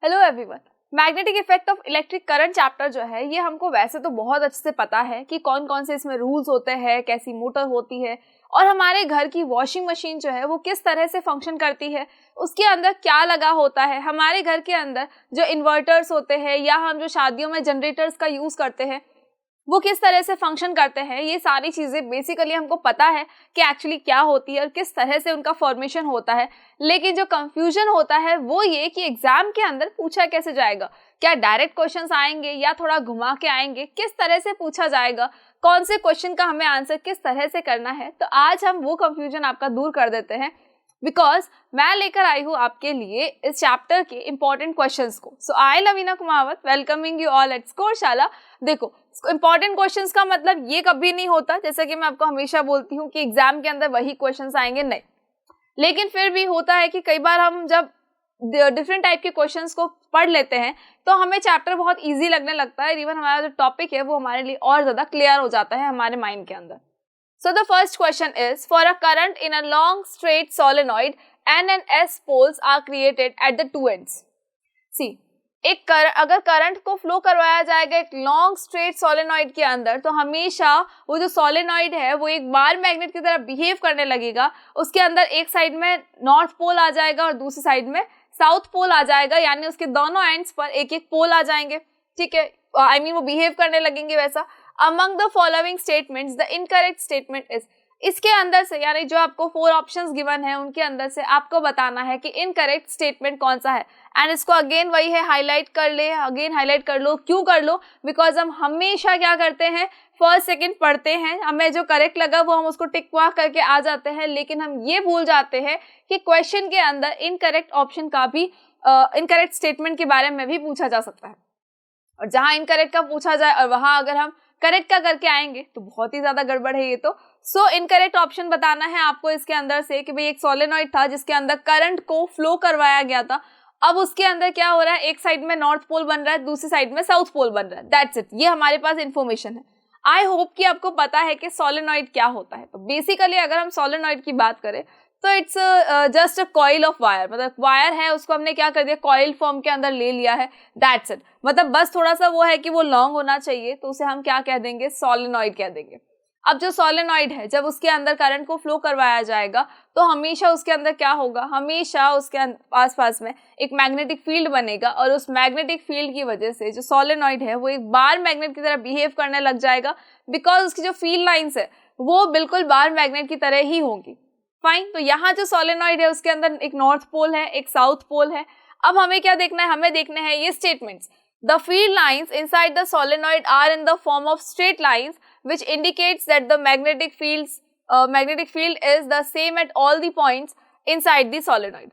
Hello everyone. Magnetic effect of electric current chapter जो है ये हमको वैसे तो बहुत अच्छे से पता है कि कौन कौन से इसमें रूल्स होते हैं, कैसी मोटर होती है और हमारे घर की वॉशिंग मशीन जो है वो किस तरह से फंक्शन करती है, उसके अंदर क्या लगा होता है, हमारे घर के अंदर जो इन्वर्टर्स होते हैं या हम जो शादियों में जनरेटर्स का यूज़ करते हैं वो किस तरह से फंक्शन करते हैं। ये सारी चीज़ें बेसिकली हमको पता है कि एक्चुअली क्या होती है और किस तरह से उनका फॉर्मेशन होता है। लेकिन जो कंफ्यूजन होता है वो ये कि एग्जाम के अंदर पूछा कैसे जाएगा, क्या डायरेक्ट क्वेश्चंस आएंगे या थोड़ा घुमा के आएंगे, किस तरह से पूछा जाएगा, कौन से क्वेश्चन का हमें आंसर किस तरह से करना है। तो आज हम वो कंफ्यूजन आपका दूर कर देते हैं बिकॉज मैं लेकर आई हूँ आपके लिए इस चैप्टर के इंपॉर्टेंट क्वेश्चंस को। So I Lavina Kumawat welcoming you all at Scoreshala. देखो, इंपॉर्टेंट क्वेश्चंस का मतलब ये कभी नहीं होता, जैसा कि मैं आपको हमेशा बोलती हूँ कि एग्जाम के अंदर वही क्वेश्चंस आएंगे, नहीं। लेकिन फिर भी होता है कि कई बार हम जब डिफरेंट टाइप के क्वेश्चंस को पढ़ लेते हैं तो हमें चैप्टर बहुत इजी लगने लगता है। इवन हमारा जो टॉपिक है वो हमारे लिए और ज़्यादा क्लियर हो जाता है हमारे माइंड के अंदर। So the first question is, for a current in a long straight solenoid, N and S poles are created at the two ends. See, अगर करंट को फ्लो करवाया जाएगा एक लॉन्ग स्ट्रेट सोलेनॉइड के अंदर तो हमेशा वो जो सोलेनॉइड है वो एक बार मैग्नेट की तरह बिहेव करने लगेगा। उसके अंदर एक साइड में नॉर्थ पोल आ जाएगा और दूसरी साइड में साउथ पोल आ जाएगा, यानी उसके दोनों एंड्स पर एक एक पोल आ जाएंगे। ठीक है, आई मीन वो बिहेव करने लगेंगे वैसा। Among the following statements, the incorrect statement is, इसके अंदर से यानी जो आपको 4 ऑप्शंस गिवन है उनके अंदर से आपको बताना है कि इनकरेक्ट स्टेटमेंट कौन सा है। एंड इसको अगेन वही है, हाईलाइट कर ले, अगेन हाईलाइट कर लो। क्यों कर लो? बिकॉज हम हमेशा क्या करते हैं, फर्स्ट सेकंड पढ़ते हैं, हमें जो करेक्ट लगा वो हम उसको टिक मार्क करके आ जाते हैं, लेकिन हम ये भूल जाते हैं कि क्वेश्चन के अंदर इनकरेक्ट ऑप्शन का भी इनकरेक्ट स्टेटमेंट के बारे में भी पूछा जा सकता है। और जहाँ इनकरेक्ट का पूछा जाए और वहाँ अगर हम करेक्ट का करके आएंगे तो बहुत ही ज्यादा गड़बड़ है ये तो। सो इनकरेक्ट ऑप्शन बताना है आपको इसके अंदर से कि भाई एक सोलेनॉइड था जिसके अंदर करंट को फ्लो करवाया गया था। अब उसके अंदर क्या हो रहा है, एक साइड में नॉर्थ पोल बन रहा है, दूसरी साइड में साउथ पोल बन रहा है। दैट्स इट, ये हमारे पास इन्फॉर्मेशन है। आई होप कि आपको पता है कि सोलेनॉइड क्या होता है। तो बेसिकली अगर हम सोलेनॉइड की बात करें तो it's just a coil of wire, मतलब वायर है उसको हमने क्या कर दिया, कॉइल फॉर्म के अंदर ले लिया है। दैट्स इट, मतलब बस थोड़ा सा वो है कि वो लॉन्ग होना चाहिए तो उसे हम क्या कह देंगे, सोलेनॉइड कह देंगे। अब जो सोलेनॉइड है जब उसके अंदर करंट को फ्लो करवाया जाएगा तो हमेशा उसके अंदर क्या होगा, हमेशा उसके आसपास में एक मैग्नेटिक फील्ड बनेगा और उस मैग्नेटिक फील्ड की वजह से जो सोलेनॉइड है वो एक बार मैग्नेट की तरह बिहेव करने लग जाएगा। बिकॉज उसकी जो फील्ड लाइंस है वो बिल्कुल बार मैग्नेट की तरह ही होंगी। फाइन, तो यहाँ जो सोलेनॉइड है उसके अंदर एक नॉर्थ पोल है, एक साउथ पोल है। अब हमें क्या देखना है, हमें देखना है ये statements. The field lines inside the solenoid are in the form of straight lines which indicates that the magnetic field is the same at all the points inside the solenoid.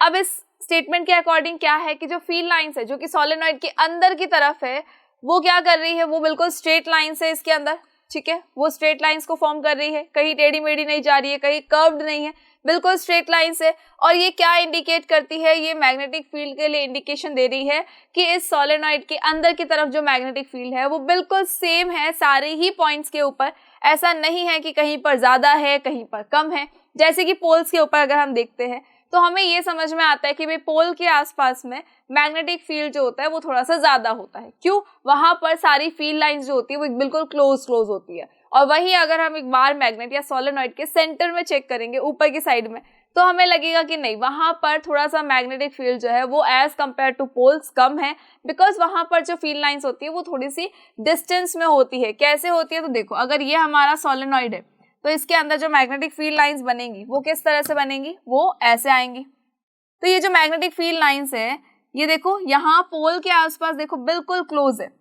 अब इस स्टेटमेंट के according क्या है कि जो field lines है जो कि सोलेनॉइड के अंदर की तरफ है वो क्या कर रही है, वो बिल्कुल स्ट्रेट लाइंस है इसके अंदर। ठीक है, वो स्ट्रेट लाइंस को फॉर्म कर रही है, कहीं टेढ़ी मेढ़ी नहीं जा रही है, कहीं कर्व्ड नहीं है, बिल्कुल स्ट्रेट लाइंस है। और ये क्या इंडिकेट करती है, ये मैग्नेटिक फील्ड के लिए इंडिकेशन दे रही है कि इस सोलेनॉइड के अंदर की तरफ जो मैग्नेटिक फील्ड है वो बिल्कुल सेम है सारे ही पॉइंट्स के ऊपर। ऐसा नहीं है कि कहीं पर ज्यादा है कहीं पर कम है। जैसे कि पोल्स के ऊपर अगर हम देखते हैं तो हमें ये समझ में आता है कि भाई पोल के आसपास में मैग्नेटिक फील्ड जो होता है वो थोड़ा सा ज्यादा होता है। क्यों? वहां पर सारी फील्ड लाइंस जो होती है वो बिल्कुल क्लोज होती है। और वही अगर हम एक बार मैग्नेट या सोलेनॉइड के सेंटर में चेक करेंगे ऊपर की साइड में तो हमें लगेगा कि नहीं, वहां पर थोड़ा सा मैग्नेटिक फील्ड जो है वो एज कंपेयर टू पोल्स कम है। बिकॉज वहां पर जो फील्ड लाइंस होती है वो थोड़ी सी डिस्टेंस में होती है। कैसे होती है, तो देखो अगर ये हमारा सोलेनॉइड है तो इसके अंदर जो मैग्नेटिक फील्ड लाइंस बनेंगी वो किस तरह से बनेंगी, वो ऐसे आएंगी। तो ये जो मैग्नेटिक फील्ड लाइंस है ये देखो यहाँ पोल के आसपास देखो बिल्कुल क्लोज है।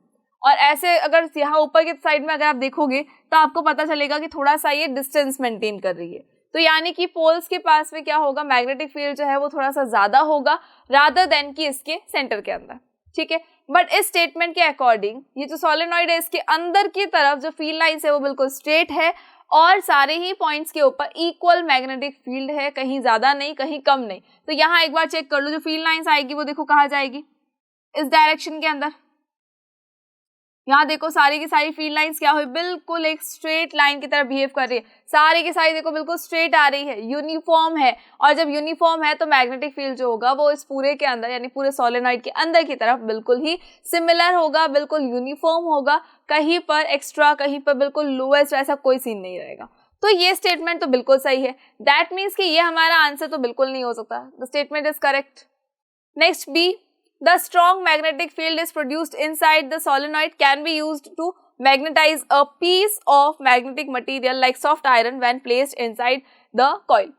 और ऐसे अगर यहाँ ऊपर की साइड में अगर आप देखोगे तो आपको पता चलेगा कि थोड़ा सा ये डिस्टेंस मेंटेन कर रही है। तो यानी कि पोल्स के पास में क्या होगा, मैग्नेटिक फील्ड जो है वो थोड़ा सा ज्यादा होगा रादर देन कि इसके सेंटर के अंदर। ठीक है, बट इस स्टेटमेंट के अकॉर्डिंग ये जो सोलेनॉइड है इसके अंदर की तरफ जो फील्ड लाइंस है वो बिल्कुल स्ट्रेट है और सारे ही पॉइंट्स के ऊपर इक्वल मैग्नेटिक फील्ड है, कहीं ज्यादा नहीं कहीं कम नहीं। तो यहाँ एक बार चेक कर लो, जो फील्ड लाइंस आएगी वो देखो कहाँ जाएगी, इस डायरेक्शन के अंदर। यहाँ देखो सारी की सारी फील्ड लाइंस क्या हुई, बिल्कुल एक स्ट्रेट लाइन की तरह बिहेव कर रही है, सारी की सारी देखो बिल्कुल स्ट्रेट आ रही है, यूनिफॉर्म है। और जब यूनिफॉर्म है तो मैग्नेटिक फील्ड जो होगा वो इस पूरे के अंदर यानी पूरे सोलेनॉइड के अंदर की तरफ बिल्कुल ही सिमिलर होगा, बिल्कुल यूनिफॉर्म होगा, कहीं पर एक्स्ट्रा कहीं पर बिल्कुल लोएस्ट ऐसा कोई सीन नहीं रहेगा। तो ये स्टेटमेंट तो बिल्कुल सही है। दैट मीन्स कि ये हमारा आंसर तो बिल्कुल नहीं हो सकता। The statement is correct. Next B, the strong magnetic field is produced inside the solenoid can be used to magnetize a piece of magnetic material like soft iron when placed inside the coil.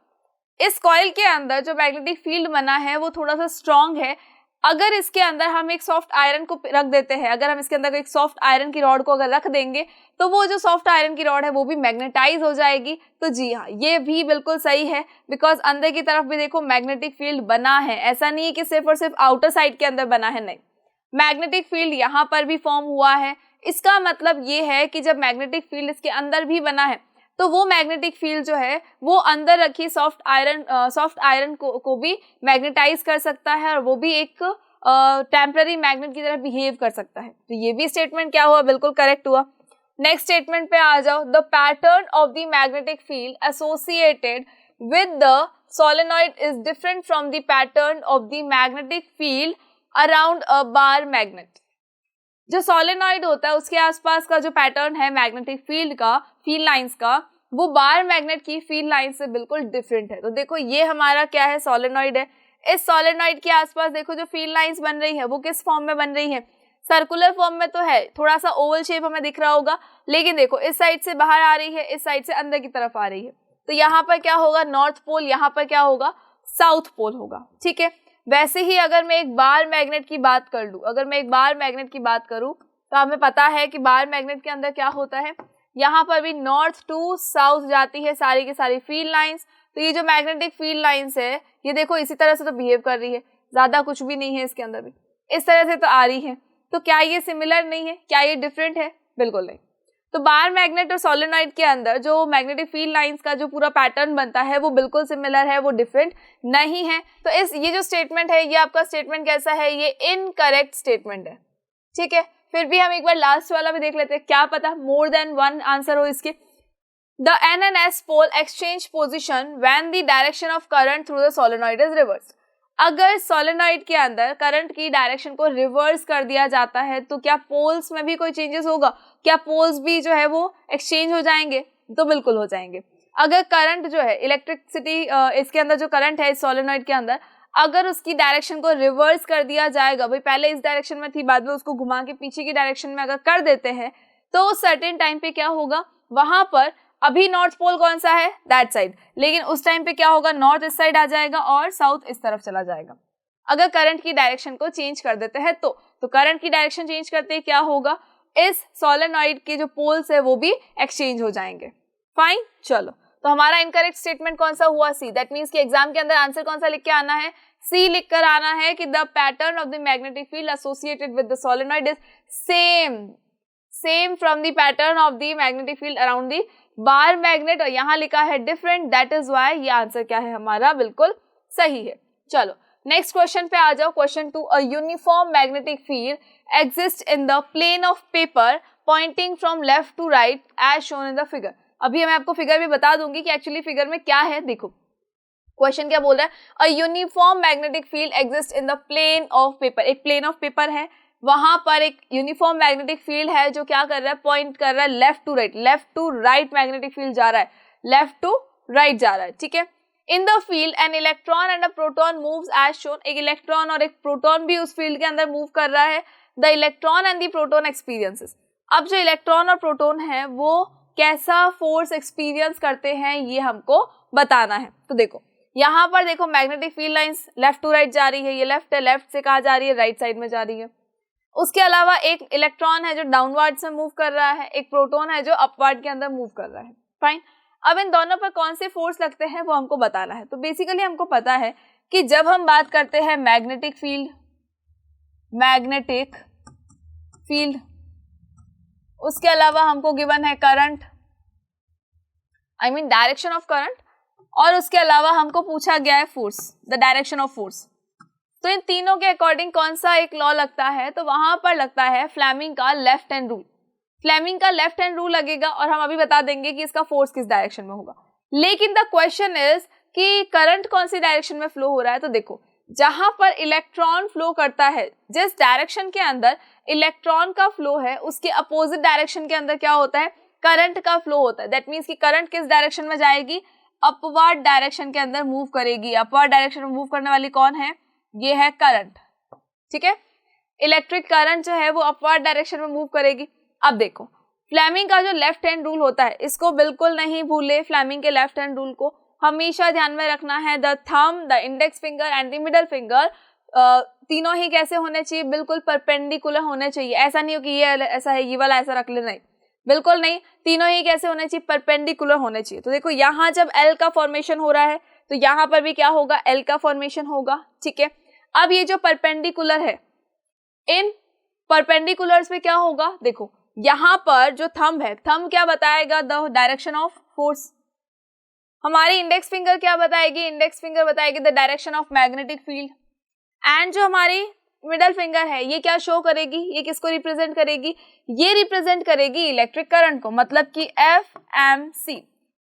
इस coil के अंदर जो magnetic field बना है वो थोड़ा सा strong है। अगर इसके अंदर हम एक सॉफ्ट आयरन को रख देते हैं, अगर हम इसके अंदर एक सॉफ्ट आयरन की रॉड को अगर रख देंगे तो वो जो सॉफ्ट आयरन की रॉड है वो भी मैग्नेटाइज हो जाएगी। तो जी हाँ, ये भी बिल्कुल सही है, बिकॉज अंदर की तरफ भी देखो मैग्नेटिक फील्ड बना है, ऐसा नहीं है कि सिर्फ और सिर्फ आउटर साइड के अंदर बना है, नहीं, मैग्नेटिक फील्ड यहाँ पर भी फॉर्म हुआ है। इसका मतलब ये है कि जब मैग्नेटिक फील्ड इसके अंदर भी बना है तो वो मैग्नेटिक फील्ड जो है वो अंदर रखी सॉफ्ट आयरन को भी मैग्नेटाइज कर सकता है और वो भी एक टेम्पररी मैग्नेट की तरह बिहेव कर सकता है। तो ये भी स्टेटमेंट क्या हुआ, बिल्कुल करेक्ट हुआ। नेक्स्ट स्टेटमेंट पे आ जाओ। The pattern of the magnetic field associated with the solenoid is different from the pattern of the magnetic field around a bar magnet. जो सोलेनॉइड होता है उसके आसपास का जो पैटर्न है मैग्नेटिक फील्ड का, फील्ड लाइंस का, वो बार मैग्नेट की फील्ड लाइन से बिल्कुल डिफरेंट है। तो देखो ये हमारा क्या है, सोलेनॉइड है। इस सोलेनॉइड के आसपास देखो जो फील्ड लाइंस बन रही है वो किस फॉर्म में बन रही है, सर्कुलर फॉर्म में तो है, थोड़ा सा ओवल शेप हमें दिख रहा होगा, लेकिन देखो इस साइड से बाहर आ रही है, इस साइड से अंदर की तरफ आ रही है। तो यहाँ पर क्या होगा, नॉर्थ पोल, यहाँ पर क्या होगा, साउथ पोल होगा। ठीक है, वैसे ही अगर मैं एक बार मैग्नेट की बात कर लूं, अगर मैं एक बार मैग्नेट की बात करूं तो हमें पता है कि बार मैग्नेट के अंदर क्या होता है, यहाँ पर भी नॉर्थ टू साउथ जाती है सारी की सारी फील्ड लाइंस। तो ये जो मैग्नेटिक फील्ड लाइंस है ये देखो इसी तरह से तो बिहेव कर रही है, ज्यादा कुछ भी नहीं है इसके अंदर भी, इस तरह से तो आ रही है। तो क्या ये सिमिलर नहीं है, क्या ये डिफरेंट है, बिल्कुल नहीं। तो बार मैग्नेट और सोलेनॉइड के अंदर जो मैग्नेटिक फील्ड लाइंस का जो पूरा पैटर्न बनता है वो बिल्कुल सिमिलर है, वो डिफरेंट नहीं है। तो ये जो स्टेटमेंट है ये आपका स्टेटमेंट कैसा है, ये इनकरेक्ट स्टेटमेंट है। ठीक है, फिर भी हम एक बार लास्ट वाला भी देख लेते हैं, क्या पता मोर देन वन आंसर हो इसके। The N and S pole exchange position when the direction of current through the solenoid is reversed. अगर सोलेनॉइड के अंदर करंट की डायरेक्शन को रिवर्स कर दिया जाता है तो क्या पोल्स में भी कोई चेंजेस होगा, क्या पोल्स भी जो है वो एक्सचेंज हो जाएंगे, तो बिल्कुल हो जाएंगे। अगर करंट जो है इलेक्ट्रिसिटी इसके अंदर जो करंट है इस सोलेनॉइड के अंदर, अगर उसकी डायरेक्शन को रिवर्स कर दिया जाएगा, भाई पहले इस डायरेक्शन में थी बाद में उसको घुमा के पीछे की डायरेक्शन में अगर कर देते हैं तो सर्टेन टाइम पे क्या होगा, वहां पर अभी नॉर्थ पोल कौन सा है, दैट साइड, लेकिन उस टाइम पे क्या होगा, नॉर्थ इस साइड आ जाएगा और साउथ इस तरफ चला जाएगा। अगर करंट की डायरेक्शन को चेंज कर देते हैं तो करंट की डायरेक्शन चेंज करते ही क्या होगा, इस सोलेनॉइड के जो पोल्स है वो भी एक्सचेंज हो जाएंगे। फाइन, चलो तो हमारा इनकरेक्ट स्टेटमेंट कौन सा हुआ, सी। दैट मीन्स कि एग्जाम के अंदर आंसर कौन सा लिख के आना है, सी लिख कर आना है कि the pattern of the magnetic field associated with the solenoid is same from the pattern of the magnetic field around the bar magnet, और यहाँ लिखा है डिफरेंट, दैट इज व्हाई ये आंसर क्या है हमारा, बिल्कुल सही है। चलो नेक्स्ट क्वेश्चन पे आ जाओ। Question 2, a uniform magnetic field exist in the plane of paper pointing from left to right as shown in the figure. अभी मैं आपको फिगर भी बता दूंगी कि एक्चुअली फिगर में क्या है। देखो क्वेश्चन क्या बोल रहा है, a uniform magnetic field exist in the plane of paper. एक प्लेन ऑफ पेपर है, वहां पर एक यूनिफॉर्म मैग्नेटिक फील्ड है जो क्या कर रहा है, पॉइंट कर रहा है left to right magnetic field जा रहा है, लेफ्ट टू राइट जा रहा है। ठीक है, in the field an electron and a proton moves as shown. एक इलेक्ट्रॉन और एक प्रोटॉन भी उस फील्ड के अंदर मूव कर रहा है। The electron and the proton experiences. अब जो इलेक्ट्रॉन और प्रोटॉन है वो कैसा फोर्स एक्सपीरियंस करते हैं ये हमको बताना है। तो देखो यहाँ पर देखो magnetic field lines left to right जा रही है, ये लेफ्ट है, लेफ्ट से कहाँ जा रही है, राइट साइड में जा रही है। उसके अलावा एक इलेक्ट्रॉन है जो डाउनवर्ड से मूव कर रहा है, एक प्रोटॉन है जो अपवर्ड के अंदर मूव कर रहा है। फाइन, अब इन दोनों पर कौन से फोर्स लगते हैं वो हमको बताना है। तो बेसिकली हमको पता है कि जब हम बात करते हैं मैग्नेटिक फील्ड, उसके अलावा हमको गिवन है current, I mean direction of current, और उसके अलावा हमको पूछा गया है force, the direction of force. तो इन तीनों के अकॉर्डिंग कौन सा एक लॉ लगता है, तो वहां पर लगता है फ्लेमिंग का लेफ्ट हैंड रूल। फ्लेमिंग का लेफ्ट हैंड रूल लगेगा और हम अभी बता देंगे कि इसका फोर्स किस डायरेक्शन में होगा। लेकिन द क्वेश्चन इज कि करंट कौन सी डायरेक्शन में फ्लो हो रहा है। तो देखो, जहां पर इलेक्ट्रॉन फ्लो करता है, जिस डायरेक्शन के अंदर इलेक्ट्रॉन का फ्लो है, उसके अपोजिट डायरेक्शन के अंदर क्या होता है, करंट का फ्लो होता है। दैट मीन्स कि करंट किस डायरेक्शन में जाएगी, अपवर्ड डायरेक्शन के अंदर मूव करेगी। अपवर्ड डायरेक्शन में मूव करने वाली कौन है, ये है करंट। ठीक है, इलेक्ट्रिक करंट जो है वो अपवर्ड डायरेक्शन में मूव करेगी। अब देखो, फ्लेमिंग का जो लेफ्ट हैंड रूल होता है, इसको बिल्कुल नहीं भूले। फ्लेमिंग के लेफ्ट हैंड रूल को हमेशा ध्यान में रखना है। The thumb, the index finger and the middle finger, तीनों ही कैसे होने चाहिए, बिल्कुल परपेंडिकुलर होने चाहिए। ऐसा नहीं हो कि ये ऐसा है, ये वाला ऐसा रख ले, नहीं, बिल्कुल नहीं। तीनों ही कैसे होने चाहिए, परपेंडिकुलर होने चाहिए। तो देखो, यहाँ जब एल का फॉर्मेशन हो रहा है तो यहाँ पर भी क्या होगा, एल का फॉर्मेशन होगा। ठीक है, अब ये जो परपेंडिकुलर है, इन परपेंडिकुलर्स में क्या होगा, देखो यहाँ पर जो थंब है, थंब क्या बताएगा, द डायरेक्शन ऑफ फोर्स। हमारी इंडेक्स फिंगर क्या बताएगी, इंडेक्स फिंगर बताएगी the direction of magnetic field. And जो हमारी मिडल फिंगर है, ये क्या शो करेगी, ये किसको रिप्रेजेंट करेगी, ये रिप्रेजेंट करेगी इलेक्ट्रिक करंट को। मतलब कि FMC,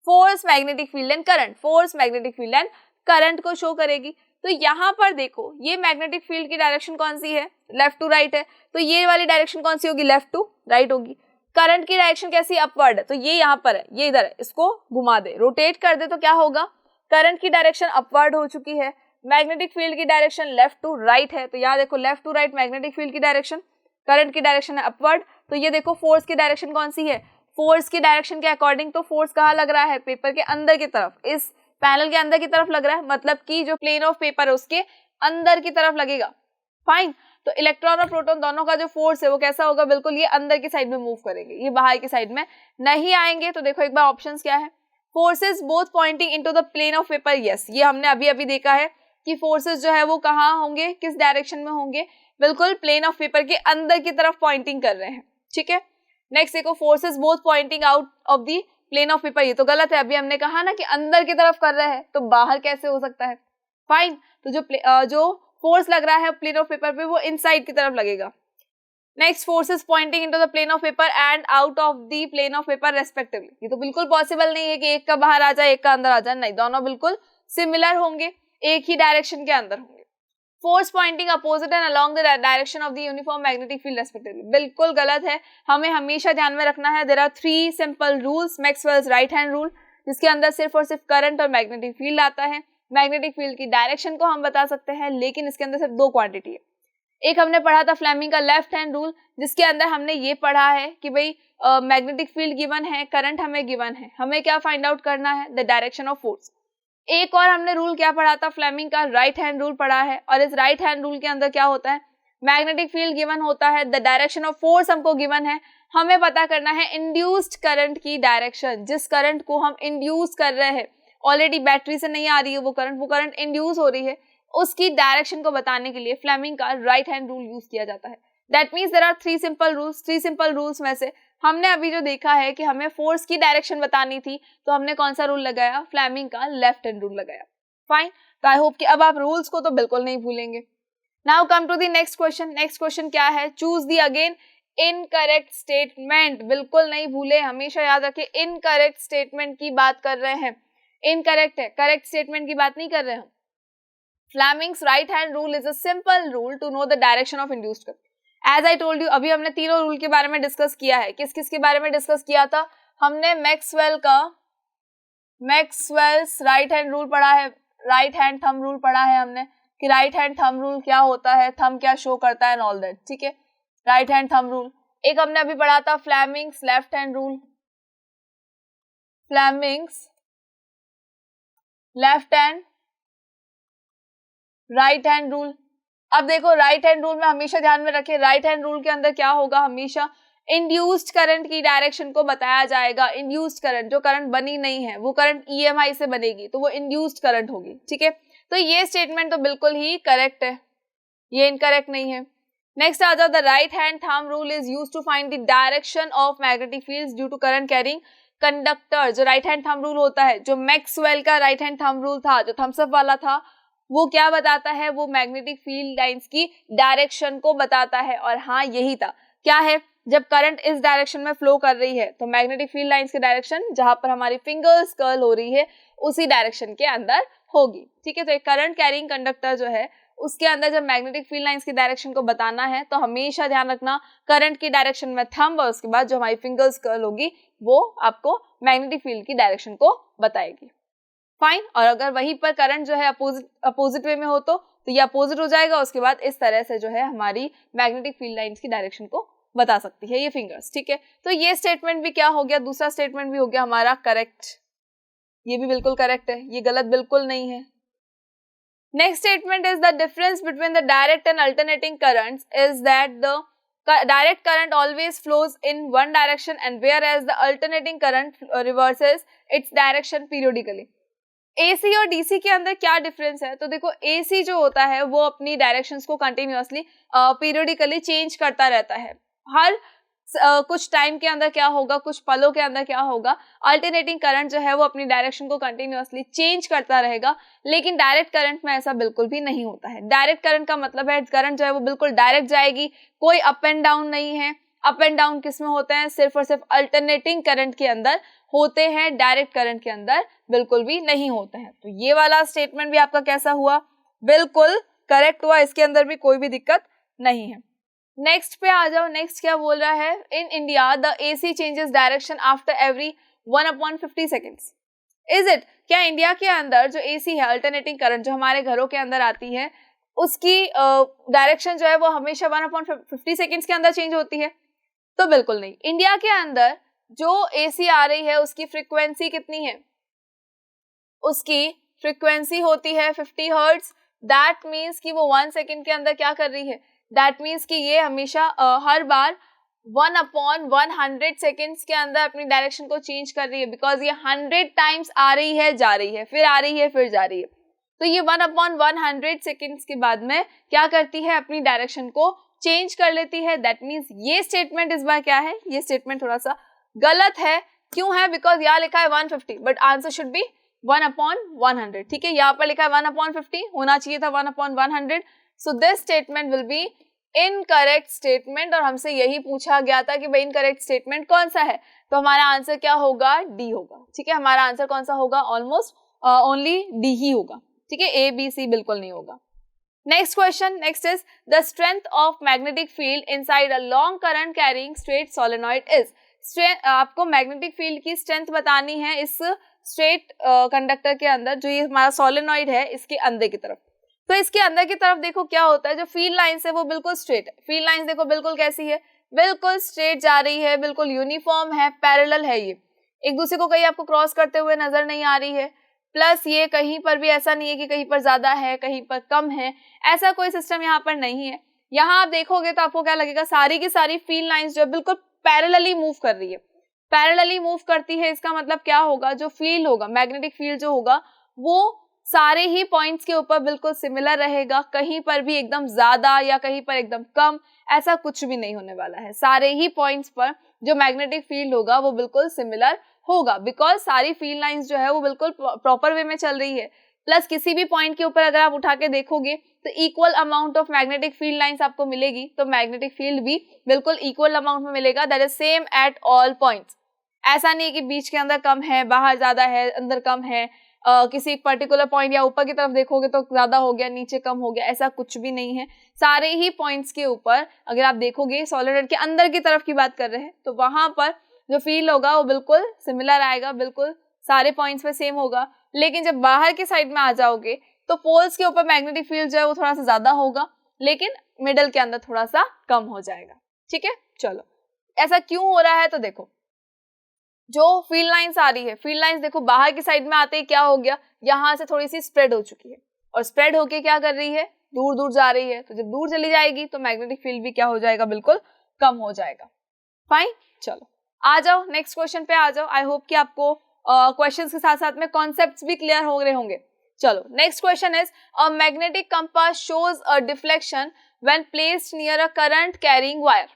force, magnetic field and current, force, magnetic field and current को शो करेगी। तो यहाँ पर देखो, ये मैग्नेटिक फील्ड की डायरेक्शन कौन सी है, लेफ्ट टू राइट है, तो ये वाली डायरेक्शन कौन सी होगी, लेफ्ट टू राइट होगी। करंट की डायरेक्शन कैसी, अपवर्ड है, तो ये यहाँ पर है, ये इधर है, इसको घुमा दे, रोटेट कर दे, तो क्या होगा, करंट की डायरेक्शन अपवर्ड हो चुकी है। मैग्नेटिक फील्ड की डायरेक्शन लेफ्ट टू राइट है, तो यहाँ देखो left to right magnetic field की डायरेक्शन, करंट की डायरेक्शन है अपवर्ड। तो ये देखो फोर्स की डायरेक्शन कौन सी है, फोर्स की डायरेक्शन के अकॉर्डिंग तो फोर्स कहाँ लग रहा है, पेपर के अंदर की तरफ, इस पैनल के अंदर की तरफ लग रहा है। मतलब कि जो प्लेन ऑफ पेपर है उसके अंदर की तरफ लगेगा। फाइन, तो इलेक्ट्रॉन और प्रोटॉन दोनों का जो फोर्स है वो कैसा होगा, बिल्कुल ये अंदर की साइड में मूव करेंगे, ये बाहर की साइड में नहीं आएंगे। तो देखो एक बार ऑप्शंस क्या है, forces both pointing into the plane of paper. Yes, ये हमने अभी अभी देखा है कि फोर्सेस जो है वो कहाँ होंगे, किस डायरेक्शन में होंगे, बिल्कुल प्लेन ऑफ पेपर के अंदर की तरफ पॉइंटिंग कर रहे हैं। ठीक है, नेक्स्ट देखो, forces both pointing out of the plane of paper, ये तो गलत है, अभी हमने कहा ना कि अंदर की तरफ कर रहे हैं, तो बाहर कैसे हो सकता है। फाइन, तो जो फोर्स लग रहा है प्लेन ऑफ पेपर पे, वो इनसाइड की तरफ लगेगा। Next, forces pointing into the plane of paper and out of the plane of paper respectively. ये तो बिल्कुल पॉसिबल नहीं है कि एक का बाहर आ जाए एक का अंदर आ जाए, नहीं, दोनों बिल्कुल सिमिलर होंगे, एक ही डायरेक्शन के अंदर होंगे। Force pointing opposite and along the direction of the uniform magnetic field respectively, बिल्कुल गलत है। हमें हमेशा ध्यान में रखना है, there are 3 simple rules. Maxwell's right hand rule, जिसके अंदर सिर्फ और सिर्फ करंट और मैग्नेटिक फील्ड आता है। मैग्नेटिक फील्ड की डायरेक्शन को हम बता सकते हैं, लेकिन इसके अंदर सिर्फ 2 क्वांटिटी है। एक हमने पढ़ा था फ्लेमिंग का लेफ्ट हैंड रूल, जिसके अंदर हमने ये पढ़ा है कि भाई मैग्नेटिक फील्ड गिवन है, करंट हमें गिवन है, हमें क्या फाइंड आउट करना है, द डायरेक्शन ऑफ फोर्स। एक और हमने रूल क्या पढ़ा था, फ्लेमिंग का राइट हैंड रूल पढ़ा है, और इस राइट हैंड रूल के अंदर क्या होता है, मैग्नेटिक फील्ड गिवन होता है, द डायरेक्शन ऑफ फोर्स हमको गिवन है, हमें पता करना है इंड्यूस्ड करंट की डायरेक्शन। जिस करंट को हम इंड्यूस कर रहे हैं, ऑलरेडी बैटरी से नहीं आ रही है वो करंट इंड्यूस हो रही है, उसकी डायरेक्शन को बताने के लिए फ्लेमिंग का राइट हैंड रूल यूज किया जाता है। That means there are 3 simple rules. 3 simple rules में से हमने अभी जो देखा है कि हमें फोर्स की डायरेक्शन बतानी थी, तो हमने कौन सा रूल लगाया, फ्लेमिंग का लेफ्ट हैंड रूल लगाया। फाइन, तो आई होप कि अब आप रूल्स को तो बिल्कुल नहीं भूलेंगे। Now come to the next question. Next question क्या है, choose the again incorrect statement. बिल्कुल नहीं भूले, हमेशा याद रखें, इनकरेक्ट स्टेटमेंट की बात कर रहे हैं। इनकरेक्ट है, करेक्ट स्टेटमेंट की बात नहीं कर रहे हम। Fleming's right hand rule is a simple rule to know the direction of induced current. As I told you, अभी हमने तीनों रूल के बारे में डिस्कस किया है। किस किस के बारे में डिस्कस किया था हमने, मैक्सवेल्स राइट हैंड रूल पढ़ा है, राइट हैंड थंब रूल पढ़ा है हमने कि राइट हैंड थंब रूल क्या होता है, थंब क्या शो करता है एंड ऑल दैट। ठीक है, राइट हैंड थंब रूल। एक हमने अभी पढ़ा था Fleming's left hand rule, Fleming's left hand right hand rule. अब देखो, राइट हैंड रूल में हमेशा ध्यान में रखें, राइट हैंड रूल के अंदर क्या होगा, हमेशा इंड्यूस्ड करंट की डायरेक्शन को बताया जाएगा। इंड्यूस्ड करंट, जो करंट बनी नहीं है वो करंट EMI से बनेगी, तो वो इंड्यूस्ड करंट होगी। ठीक है, तो ये स्टेटमेंट तो बिल्कुल ही करेक्ट है, ये इनकरेक्ट नहीं है। नेक्स्ट आ जाओ, the right hand thumb rule is used to find the direction of magnetic fields due to current carrying conductor. जो राइट हैंड थंब रूल होता है, जो मैक्सवेल का राइट हैंड थंब रूल था, जो थम्स अप वाला था, वो क्या बताता है, वो मैग्नेटिक फील्ड लाइंस की डायरेक्शन को बताता है। और हाँ, यही था, क्या है, जब करंट इस डायरेक्शन में फ्लो कर रही है तो मैग्नेटिक फील्ड लाइंस की डायरेक्शन जहां पर हमारी फिंगर्स कर्ल हो रही है उसी डायरेक्शन के अंदर होगी। ठीक है, तो एक करंट कैरिंग कंडक्टर जो है उसके अंदर जब मैग्नेटिक फील्ड लाइंस की डायरेक्शन को बताना है तो हमेशा ध्यान रखना करंट की डायरेक्शन में थंब और उसके बाद जो हमारी फिंगर्स कर्ल होगी वो आपको मैग्नेटिक फील्ड की डायरेक्शन को बताएगी। फाइन। और अगर वहीं पर करंट जो है अपोजिट वे में हो तो ये अपोजिट हो जाएगा, उसके बाद इस तरह से जो है हमारी मैग्नेटिक फील्ड लाइंस की डायरेक्शन को बता सकती है ये फिंगर्स। ठीक है, तो ये स्टेटमेंट भी क्या हो गया, दूसरा स्टेटमेंट भी हो गया हमारा करेक्ट। ये भी बिल्कुल करेक्ट है, ये गलत बिल्कुल नहीं है। Next statement is the difference between the direct and alternating currents is that the direct current always flows in one direction and whereas the alternating current reverses its direction periodically. AC और DC के अंदर क्या difference है, तो देखो AC जो होता है वो अपनी डायरेक्शंस को कंटिन्यूअसली पीरियडिकली चेंज करता रहता है। हर कुछ टाइम के अंदर क्या होगा, कुछ पलों के अंदर क्या होगा, अल्टरनेटिंग करंट जो है वो अपनी डायरेक्शन को कंटिन्यूअसली चेंज करता रहेगा। लेकिन डायरेक्ट करंट में ऐसा बिल्कुल भी नहीं होता है। डायरेक्ट करंट का मतलब है करंट जो है वो बिल्कुल डायरेक्ट जाएगी, कोई अप एंड डाउन नहीं है। अप एंड डाउन किसमें होते हैं, सिर्फ और सिर्फ अल्टरनेटिंग करंट के अंदर होते हैं, डायरेक्ट करंट के अंदर बिल्कुल भी नहीं होते हैं। तो ये वाला स्टेटमेंट भी आपका कैसा हुआ, बिल्कुल करेक्ट हुआ, इसके अंदर भी कोई भी दिक्कत नहीं है। नेक्स्ट पे आ जाओ। नेक्स्ट क्या बोल रहा है, in India the AC changes direction after every 1/50 seconds. Is it, क्या इंडिया के अंदर जो एसी है, अल्टरनेटिंग करंट जो हमारे घरों के अंदर आती है, उसकी डायरेक्शन जो है वो हमेशा 1/50 सेकेंड्स के अंदर चेंज होती है? तो बिल्कुल नहीं। इंडिया के अंदर जो एसी आ रही है उसकी फ्रीक्वेंसी कितनी है, उसकी फ्रीक्वेंसी होती है 50 हर्ट्ज। दैट मीन्स कि वो 1 सेकेंड के अंदर क्या कर रही है, दैट मीन्स कि ये हमेशा हर बार 1/100 सेकेंड्स के अंदर अपनी डायरेक्शन को चेंज कर रही है, बिकॉज ये 100 टाइम्स आ रही है, जा रही है, फिर आ रही है, फिर जा रही है। तो ये 1/100 सेकेंड्स के बाद में क्या करती है, अपनी डायरेक्शन को चेंज कर लेती है। दैट मीन्स ये स्टेटमेंट इस बार क्या है, ये स्टेटमेंट थोड़ा सा गलत है। क्यों है, बिकॉज यहाँ लिखा है 150 बट आंसर शुड बी 1/100। ठीक है, यहाँ पर लिखा है 1/50, होना चाहिए था 1/100। So this statement will be incorrect statement. और हमसे यही पूछा गया था कि भाई इनकरेक्ट स्टेटमेंट कौन सा है, तो हमारा आंसर क्या होगा, डी होगा। ठीक है, हमारा आंसर कौन सा होगा, ऑलमोस्ट ओनली डी ही होगा। ठीक है, ए बी सी बिल्कुल नहीं होगा। Next question, next is the strength of magnetic field inside a long current carrying straight solenoid is. आपको मैग्नेटिक फील्ड की स्ट्रेंथ बतानी है इस स्ट्रेट कंडक्टर के अंदर, जो ये हमारा सोलेनॉइड है इसके अंदर की तरफ। तो इसके अंदर की तरफ देखो क्या होता है, जो फील्ड लाइंस है वो बिल्कुल स्ट्रेट है। फील्ड लाइंस देखो बिल्कुल कैसी है, बिल्कुल स्ट्रेट जा रही है, बिल्कुल यूनिफॉर्म है, पैरेलल है, ये एक दूसरे को कहीं आपको क्रॉस करते हुए नजर नहीं आ रही है। प्लस ये कहीं पर भी ऐसा नहीं है कि कहीं पर ज्यादा है कहीं पर कम है, ऐसा कोई सिस्टम यहाँ पर नहीं है। यहाँ आप देखोगे तो आपको क्या लगेगा, सारी की सारी फील्ड लाइंस जो है बिल्कुल पैरेलली मूव कर रही है। पैरेलली मूव करती है, इसका मतलब क्या होगा, जो फील्ड होगा, मैग्नेटिक फील्ड जो होगा वो सारे ही पॉइंट्स के ऊपर बिल्कुल सिमिलर रहेगा। कहीं पर भी एकदम ज्यादा या कहीं पर एकदम कम ऐसा कुछ भी नहीं होने वाला है। सारे ही पॉइंट्स पर जो मैग्नेटिक फील्ड होगा वो बिल्कुल सिमिलर होगा, बिकॉज सारी फील्ड लाइंस जो है वो बिल्कुल प्रॉपर वे में चल रही है। प्लस किसी भी पॉइंट के ऊपर अगर आप उठा के देखोगे तो equal amount of magnetic field lines आपको मिलेगी, तो मैग्नेटिक फील्ड भी बिल्कुल इक्वल अमाउंट में मिलेगा। That is same at all points. ऐसा नहीं कि बीच के अंदर कम है, बाहर ज्यादा है, अंदर कम है, किसी पर्टिकुलर पॉइंट या ऊपर की तरफ देखोगे तो ज्यादा हो गया, नीचे कम हो गया, ऐसा कुछ भी नहीं है। सारे ही पॉइंट्स के ऊपर अगर आप देखोगे, सॉलिड के अंदर की तरफ की बात कर रहे हैं, तो वहां पर जो फील्ड होगा वो बिल्कुल सिमिलर आएगा, बिल्कुल सारे पॉइंट्स पे सेम होगा। लेकिन जब बाहर के साइड में आ जाओगे तो पोल्स के ऊपर मैग्नेटिक फील्ड जो है वो थोड़ा सा ज्यादा होगा, लेकिन मिडल के अंदर थोड़ा सा कम हो जाएगा। ठीक है, चलो ऐसा क्यों हो रहा है, तो देखो जो फील्ड लाइंस आ रही है, फील्ड लाइंस देखो बाहर की साइड में आते ही क्या हो गया, यहाँ से थोड़ी सी स्प्रेड हो चुकी है, और स्प्रेड होके क्या कर रही है, दूर दूर जा रही है। तो जब दूर चली जाएगी तो मैग्नेटिक फील्ड भी क्या हो जाएगा, बिल्कुल कम हो जाएगा। फाइन, चलो आ जाओ नेक्स्ट क्वेश्चन पे आ जाओ। आई होप कि आपको क्वेश्चंस के साथ साथ में कॉन्सेप्ट्स भी क्लियर हो रहे होंगे। चलो next question is a magnetic compass shows a deflection when placed near a current carrying wire.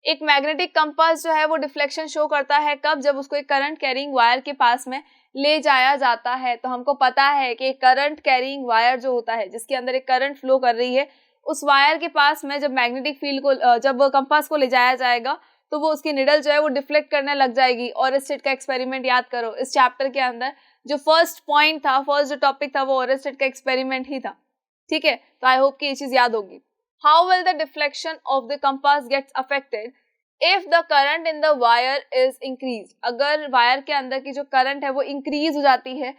एक मैग्नेटिक कंपास जो है वो डिफ्लेक्शन शो करता है कब, जब उसको एक करंट कैरिंग वायर के पास में ले जाया जाता है, तो हमको पता है कि करंट कैरिंग वायर जो होता है, जिसके अंदर एक करंट फ्लो कर रही है, उस वायर के पास में जब मैग्नेटिक फील्ड को जब कंपास को ले जाया जाएगा तो वो उसकी निडल जो है वो डिफ्लेक्ट करने लग जाएगी। ओरेस्टेड का एक्सपेरिमेंट याद करो, इस चैप्टर के अंदर जो फर्स्ट पॉइंट था, फर्स्ट जो टॉपिक था वो ओरेस्टेड का एक्सपेरिमेंट ही था, ठीक है। तो आई होप कि ये चीज याद होगी। How will the deflection of the compass gets affected if the current in the wire is increase. अगर वायर के अंदर की जो करंट है वो इंक्रीज हो जाती है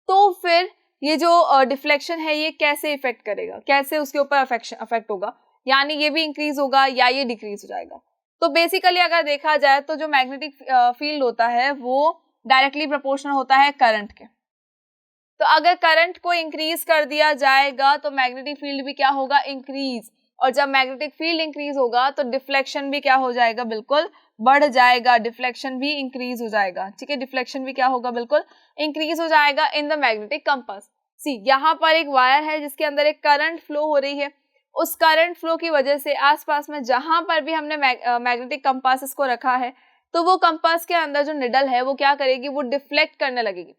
तो फिर ये जो डिफ्लेक्शन है ये कैसे इफेक्ट करेगा, कैसे उसके ऊपर अफेक्ट होगा, यानी ये भी इंक्रीज होगा या ये डिक्रीज हो जाएगा। तो बेसिकली अगर देखा जाए तो जो मैग्नेटिक फील्ड होता है वो डायरेक्टली प्रोपोर्शनल होता है करंट के। तो अगर करंट को इंक्रीज कर दिया जाएगा तो मैग्नेटिक फील्ड भी क्या होगा, इंक्रीज। और जब मैग्नेटिक फील्ड इंक्रीज होगा तो डिफ्लेक्शन भी क्या हो जाएगा, बिल्कुल बढ़ जाएगा, डिफ्लेक्शन भी इंक्रीज हो जाएगा, ठीक है। डिफ्लेक्शन भी क्या होगा, बिल्कुल इंक्रीज हो जाएगा इन द मैग्नेटिक कंपास। सी यहाँ पर एक वायर है जिसके अंदर एक करंट फ्लो हो रही है, उस करंट फ्लो की वजह से आसपास में जहां पर भी हमने मैग्नेटिक कंपास को रखा है तो वो कंपास के अंदर जो निडल है वो क्या करेगी, वो डिफ्लेक्ट करने लगेगी।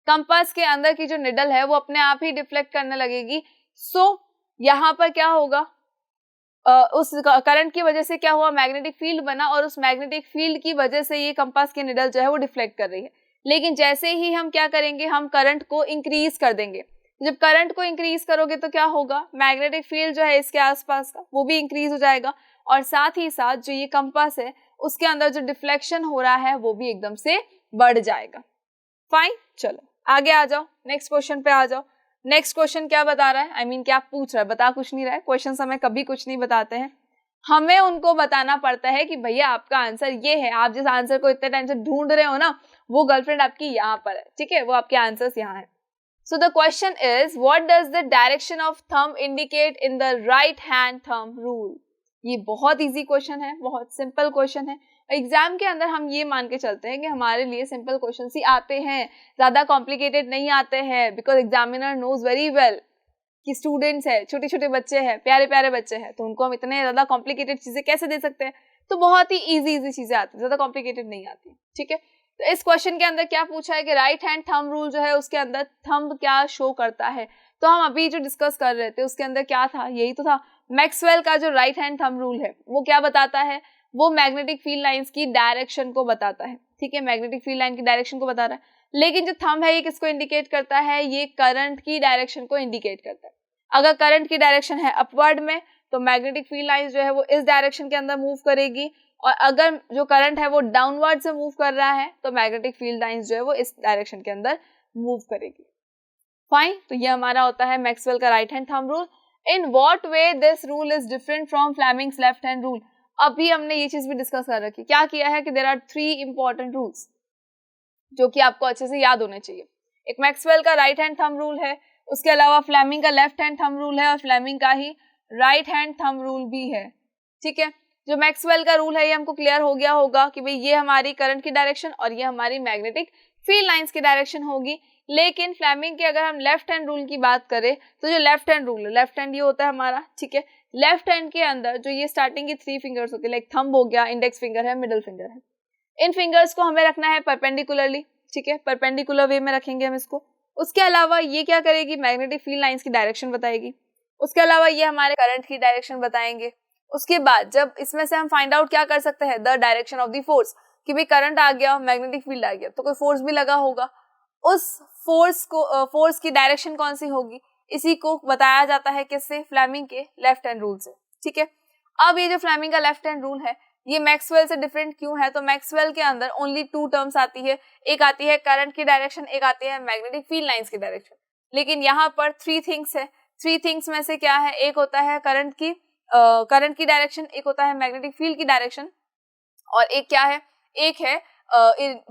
कंपास के अंदर की जो निडल है वो अपने आप ही डिफ्लेक्ट करने लगेगी। सो यहाँ पर क्या होगा, उस करंट की वजह से क्या हुआ, मैग्नेटिक फील्ड बना और उस मैग्नेटिक फील्ड की वजह से ये कंपास की निडल जो है वो डिफ्लेक्ट कर रही है। लेकिन जैसे ही हम क्या करेंगे, हम करंट को इंक्रीज कर देंगे। जब करंट को इंक्रीज करोगे तो क्या होगा, मैग्नेटिक फील्ड जो है इसके आसपास का वो भी इंक्रीज हो जाएगा और साथ ही साथ जो ये कंपास है उसके अंदर जो डिफ्लेक्शन हो रहा है वो भी एकदम से बढ़ जाएगा। फाइन, चलो आगे आ जाओ, नेक्स्ट क्वेश्चन पे आ जाओ। नेक्स्ट क्वेश्चन क्या बता रहा है, आई मीन क्या पूछ रहा है, बता कुछ नहीं रहा है। क्वेश्चन हमें कभी कुछ नहीं बताते हैं, हमें उनको बताना पड़ता है कि भैया आपका आंसर ये है। आप जिस आंसर को इतने टाइम से ढूंढ रहे हो ना वो गर्लफ्रेंड आपकी यहाँ पर है, ठीक है, वो आपके आंसर्स यहाँ है। So the question is what does the direction of thumb indicate in the right hand thumb rule. ये बहुत इजी क्वेश्चन है, बहुत सिंपल क्वेश्चन है। एग्जाम के अंदर हम ये मान के चलते हैं कि हमारे लिए सिंपल क्वेश्चन ही आते हैं, ज्यादा कॉम्प्लिकेटेड नहीं आते हैं, because examiner knows very well कि स्टूडेंट्स है, छोटे छोटे बच्चे हैं, प्यारे प्यारे बच्चे हैं, तो उनको हम इतने ज्यादा कॉम्प्लिकेटेड चीजें कैसे दे सकते हैं। तो बहुत ही इजी चीजें आती है, ज्यादा कॉम्प्लिकेटेड नहीं आती, ठीक है। तो इस क्वेश्चन के अंदर क्या पूछा है कि राइट हैंड थंब रूल जो है उसके अंदर थंब क्या शो करता है। तो हम अभी जो डिस्कस कर रहे थे उसके अंदर क्या था, यही तो था, मैक्सवेल का जो राइट हैंड थंब रूल है वो क्या बताता है, वो मैग्नेटिक फील्ड लाइंस की डायरेक्शन को बताता है, ठीक है, मैग्नेटिक फील्ड लाइन की डायरेक्शन को बता रहा है। लेकिन जो थंब है ये किसको इंडिकेट करता है, ये करंट की डायरेक्शन को इंडिकेट करता है। अगर करंट की डायरेक्शन है अपवर्ड में तो मैग्नेटिक फील्ड लाइंस जो है वो इस डायरेक्शन के अंदर मूव करेगी, और अगर जो करंट है वो डाउनवर्ड से मूव कर रहा है तो मैग्नेटिक फील्ड लाइंस जो है वो इस डायरेक्शन के अंदर मूव करेगी। फाइन, तो ये हमारा होता है मैक्सवेल का right hand thumb rule. In what way this rule is different from Fleming's left hand rule. अभी हमने ये चीज भी डिस्कस कर रखी, क्या किया है कि देयर आर 3 इंपॉर्टेंट रूल्स जो कि आपको अच्छे से याद होने चाहिए। एक मैक्सवेल का राइट हैंड थंब रूल है, उसके अलावा फ्लेमिंग का लेफ्ट हैंड थंब रूल है और फ्लेमिंग का ही राइट हैंड थंब रूल भी है, ठीक है। जो मैक्सवेल का रूल है ये हमको क्लियर हो गया होगा कि भाई ये हमारी करंट की डायरेक्शन और ये हमारी मैग्नेटिक फील्ड लाइंस की डायरेक्शन होगी। लेकिन फ्लेमिंग के अगर हम लेफ्ट हैंड रूल की बात करें तो जो लेफ्ट हैंड रूल है, लेफ्ट हैंड ये होता है हमारा, ठीक है। लेफ्ट हैंड के अंदर जो ये स्टार्टिंग की 3 फिंगर्स होती है, लाइक थंब हो गया, इंडेक्स फिंगर है, मिडिल फिंगर है, इन फिंगर्स को हमें रखना है परपेंडिकुलरली, ठीक है, परपेंडिकुलर वे में रखेंगे हम इसको। उसके अलावा ये क्या करेगी, मैग्नेटिक फील्ड लाइंस की डायरेक्शन बताएगी। उसके अलावा ये हमारे करंट की डायरेक्शन बताएंगे। उसके बाद जब इसमें से हम फाइंड आउट क्या कर सकते हैं, the direction of the force, कि भाई करंट आ गया, मैग्नेटिक फील्ड आ गया तो कोई फोर्स भी लगा होगा, उस फोर्स की डायरेक्शन कौन सी होगी, इसी को बताया जाता है किससे, फ्लेमिंग के लेफ्ट हैंड रूल से, ठीक है। अब ये जो फ्लेमिंग का लेफ्ट हैंड रूल है ये मैक्सवेल से डिफरेंट क्यों है, तो मैक्सवेल के अंदर ओनली 2 टर्म्स आती है, एक आती है करंट की डायरेक्शन, एक आती है मैग्नेटिक फील्ड लाइंस की डायरेक्शन। लेकिन यहाँ पर 3 थिंग्स है, 3 थिंग्स में से क्या है, एक होता है करंट की डायरेक्शन, एक होता है मैग्नेटिक फील्ड की डायरेक्शन, और एक क्या है, एक है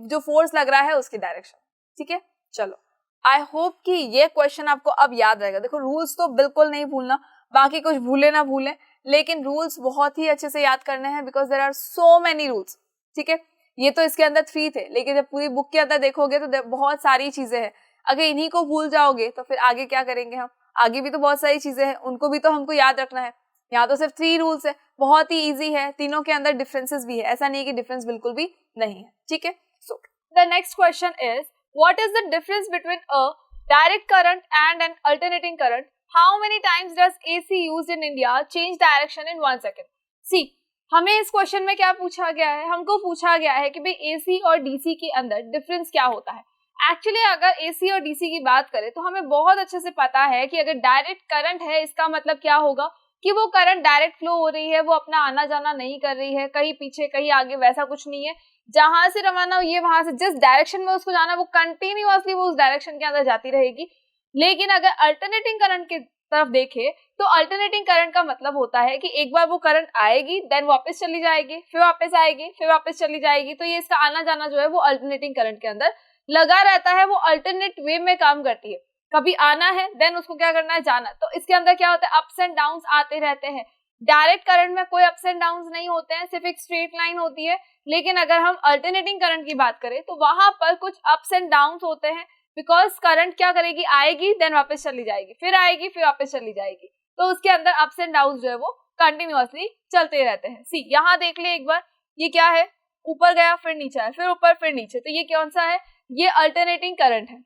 जो फोर्स लग रहा है उसकी डायरेक्शन, ठीक है। चलो आई होप कि ये क्वेश्चन आपको अब याद रहेगा। देखो रूल्स तो बिल्कुल नहीं भूलना, बाकी कुछ भूले ना भूले, लेकिन रूल्स बहुत ही अच्छे से याद करने हैं, because there are so many rules, ठीक है। ये तो इसके अंदर 3 थे, लेकिन जब पूरी बुक के अंदर देखोगे तो बहुत सारी चीजें हैं। अगर इन्हीं को भूल जाओगे तो फिर आगे क्या करेंगे हम, आगे भी तो बहुत सारी चीजें हैं, उनको भी तो हमको याद रखना है। यहाँ तो सिर्फ 3 रूल्स है, बहुत ही इजी है, तीनों के अंदर डिफरेंसेस भी है, ऐसा नहीं है कि डिफरेंस बिल्कुल भी नहीं है, ठीक है। So the next question is what is the difference between a direct current and an alternating current? How many times does AC used in India change direction in 1 second? See, हमें इस question में क्या पूछा गया है? हमको पूछा गया है कि भाई AC और DC के अंदर डिफरेंस क्या होता है। एक्चुअली अगर AC और DC की बात करें तो हमें बहुत अच्छे से पता है कि अगर डायरेक्ट करंट है, इसका मतलब क्या होगा कि वो करंट डायरेक्ट फ्लो हो रही है, वो अपना आना जाना नहीं कर रही है, कहीं पीछे कहीं आगे वैसा कुछ नहीं है। जहां से रवाना हुई है वहां से जिस डायरेक्शन में उसको जाना वो कंटिन्यूअसली वो उस डायरेक्शन के अंदर जाती रहेगी। लेकिन अगर अल्टरनेटिंग करंट की तरफ देखें तो अल्टरनेटिंग करंट का मतलब होता है कि एक बार वो करंट आएगी, देन वापस चली जाएगी, फिर वापस आएगी, फिर वापस चली जाएगी। तो ये इसका आना जाना जो है वो अल्टरनेटिंग करंट के अंदर लगा रहता है, वो अल्टरनेट वे में काम करती है। कभी आना है देन उसको क्या करना है, जाना। तो इसके अंदर क्या होता है, अप्स एंड डाउन्स आते रहते हैं। डायरेक्ट करंट में कोई अप्स एंड डाउन्स नहीं होते हैं, सिर्फ एक स्ट्रेट लाइन होती है। लेकिन अगर हम अल्टरनेटिंग करंट की बात करें तो वहां पर कुछ अप्स एंड डाउन्स होते हैं, बिकॉज करंट क्या करेगी, आएगी देन वापस चली जाएगी, फिर आएगी फिर वापस चली जाएगी। तो उसके अंदर अप्स एंड डाउन्स जो है वो कंटिन्यूअसली चलते रहते हैं। सी, यहाँ देख ले एक बार, ये क्या है, ऊपर गया फिर नीचे आया, फिर ऊपर फिर नीचे। तो ये कौन सा है, ये अल्टरनेटिंग करंट है।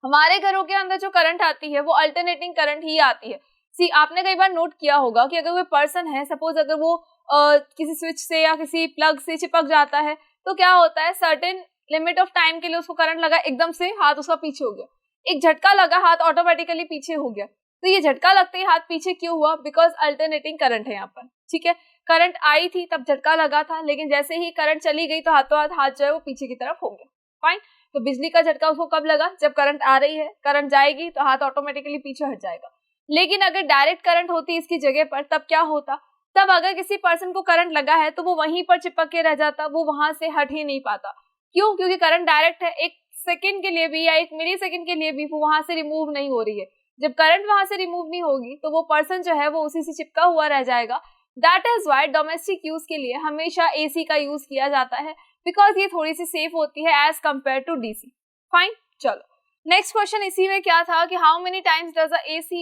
हमारे घरों के अंदर जो करंट आती है वो अल्टरनेटिंग करंट ही आती है। सी, आपने कई बार नोट किया होगा कि अगर कोई पर्सन है, सपोज अगर वो किसी स्विच से या किसी प्लग से चिपक जाता है तो क्या होता है, सर्टेन लिमिट ऑफ टाइम के लिए उसको करंट लगा, एकदम से हाथ उसका पीछे हो गया, एक झटका लगा, हाथ ऑटोमेटिकली पीछे हो गया। तो ये झटका लगते ही हाथ पीछे क्यों हुआ, बिकॉज अल्टरनेटिंग करंट है यहाँ पर। ठीक है, करंट आई थी तब झटका लगा था, लेकिन जैसे ही करंट चली गई तो हाथों हाथ जो है वो पीछे की तरफ हो गया। फाइन। तो बिजली का झटका उसको कब लगा, जब करंट आ रही है, करंट जाएगी तो हाथ ऑटोमेटिकली पीछे हट जाएगा। लेकिन अगर डायरेक्ट करंट होती इसकी जगह पर, तब क्या होता, तब अगर किसी पर्सन को करंट लगा है तो वो वहीं पर चिपक के रह जाता, वो वहां से हट ही नहीं पाता। क्यों? क्योंकि करंट डायरेक्ट है, एक सेकंड के लिए भी या एक मिली सेकंड के लिए भी वो वहां से रिमूव नहीं हो रही है। जब करंट वहां से रिमूव नहीं होगी तो वो पर्सन जो है वो उसी से चिपका हुआ रह जाएगा। That is why domestic use के लिए हमेशा AC का यूज किया जाता है, बिकॉज ये थोड़ी सी सेफ होती है as compare to DC। Fine, चलो नेक्स्ट क्वेश्चन इसी में क्या था कि how many times does a AC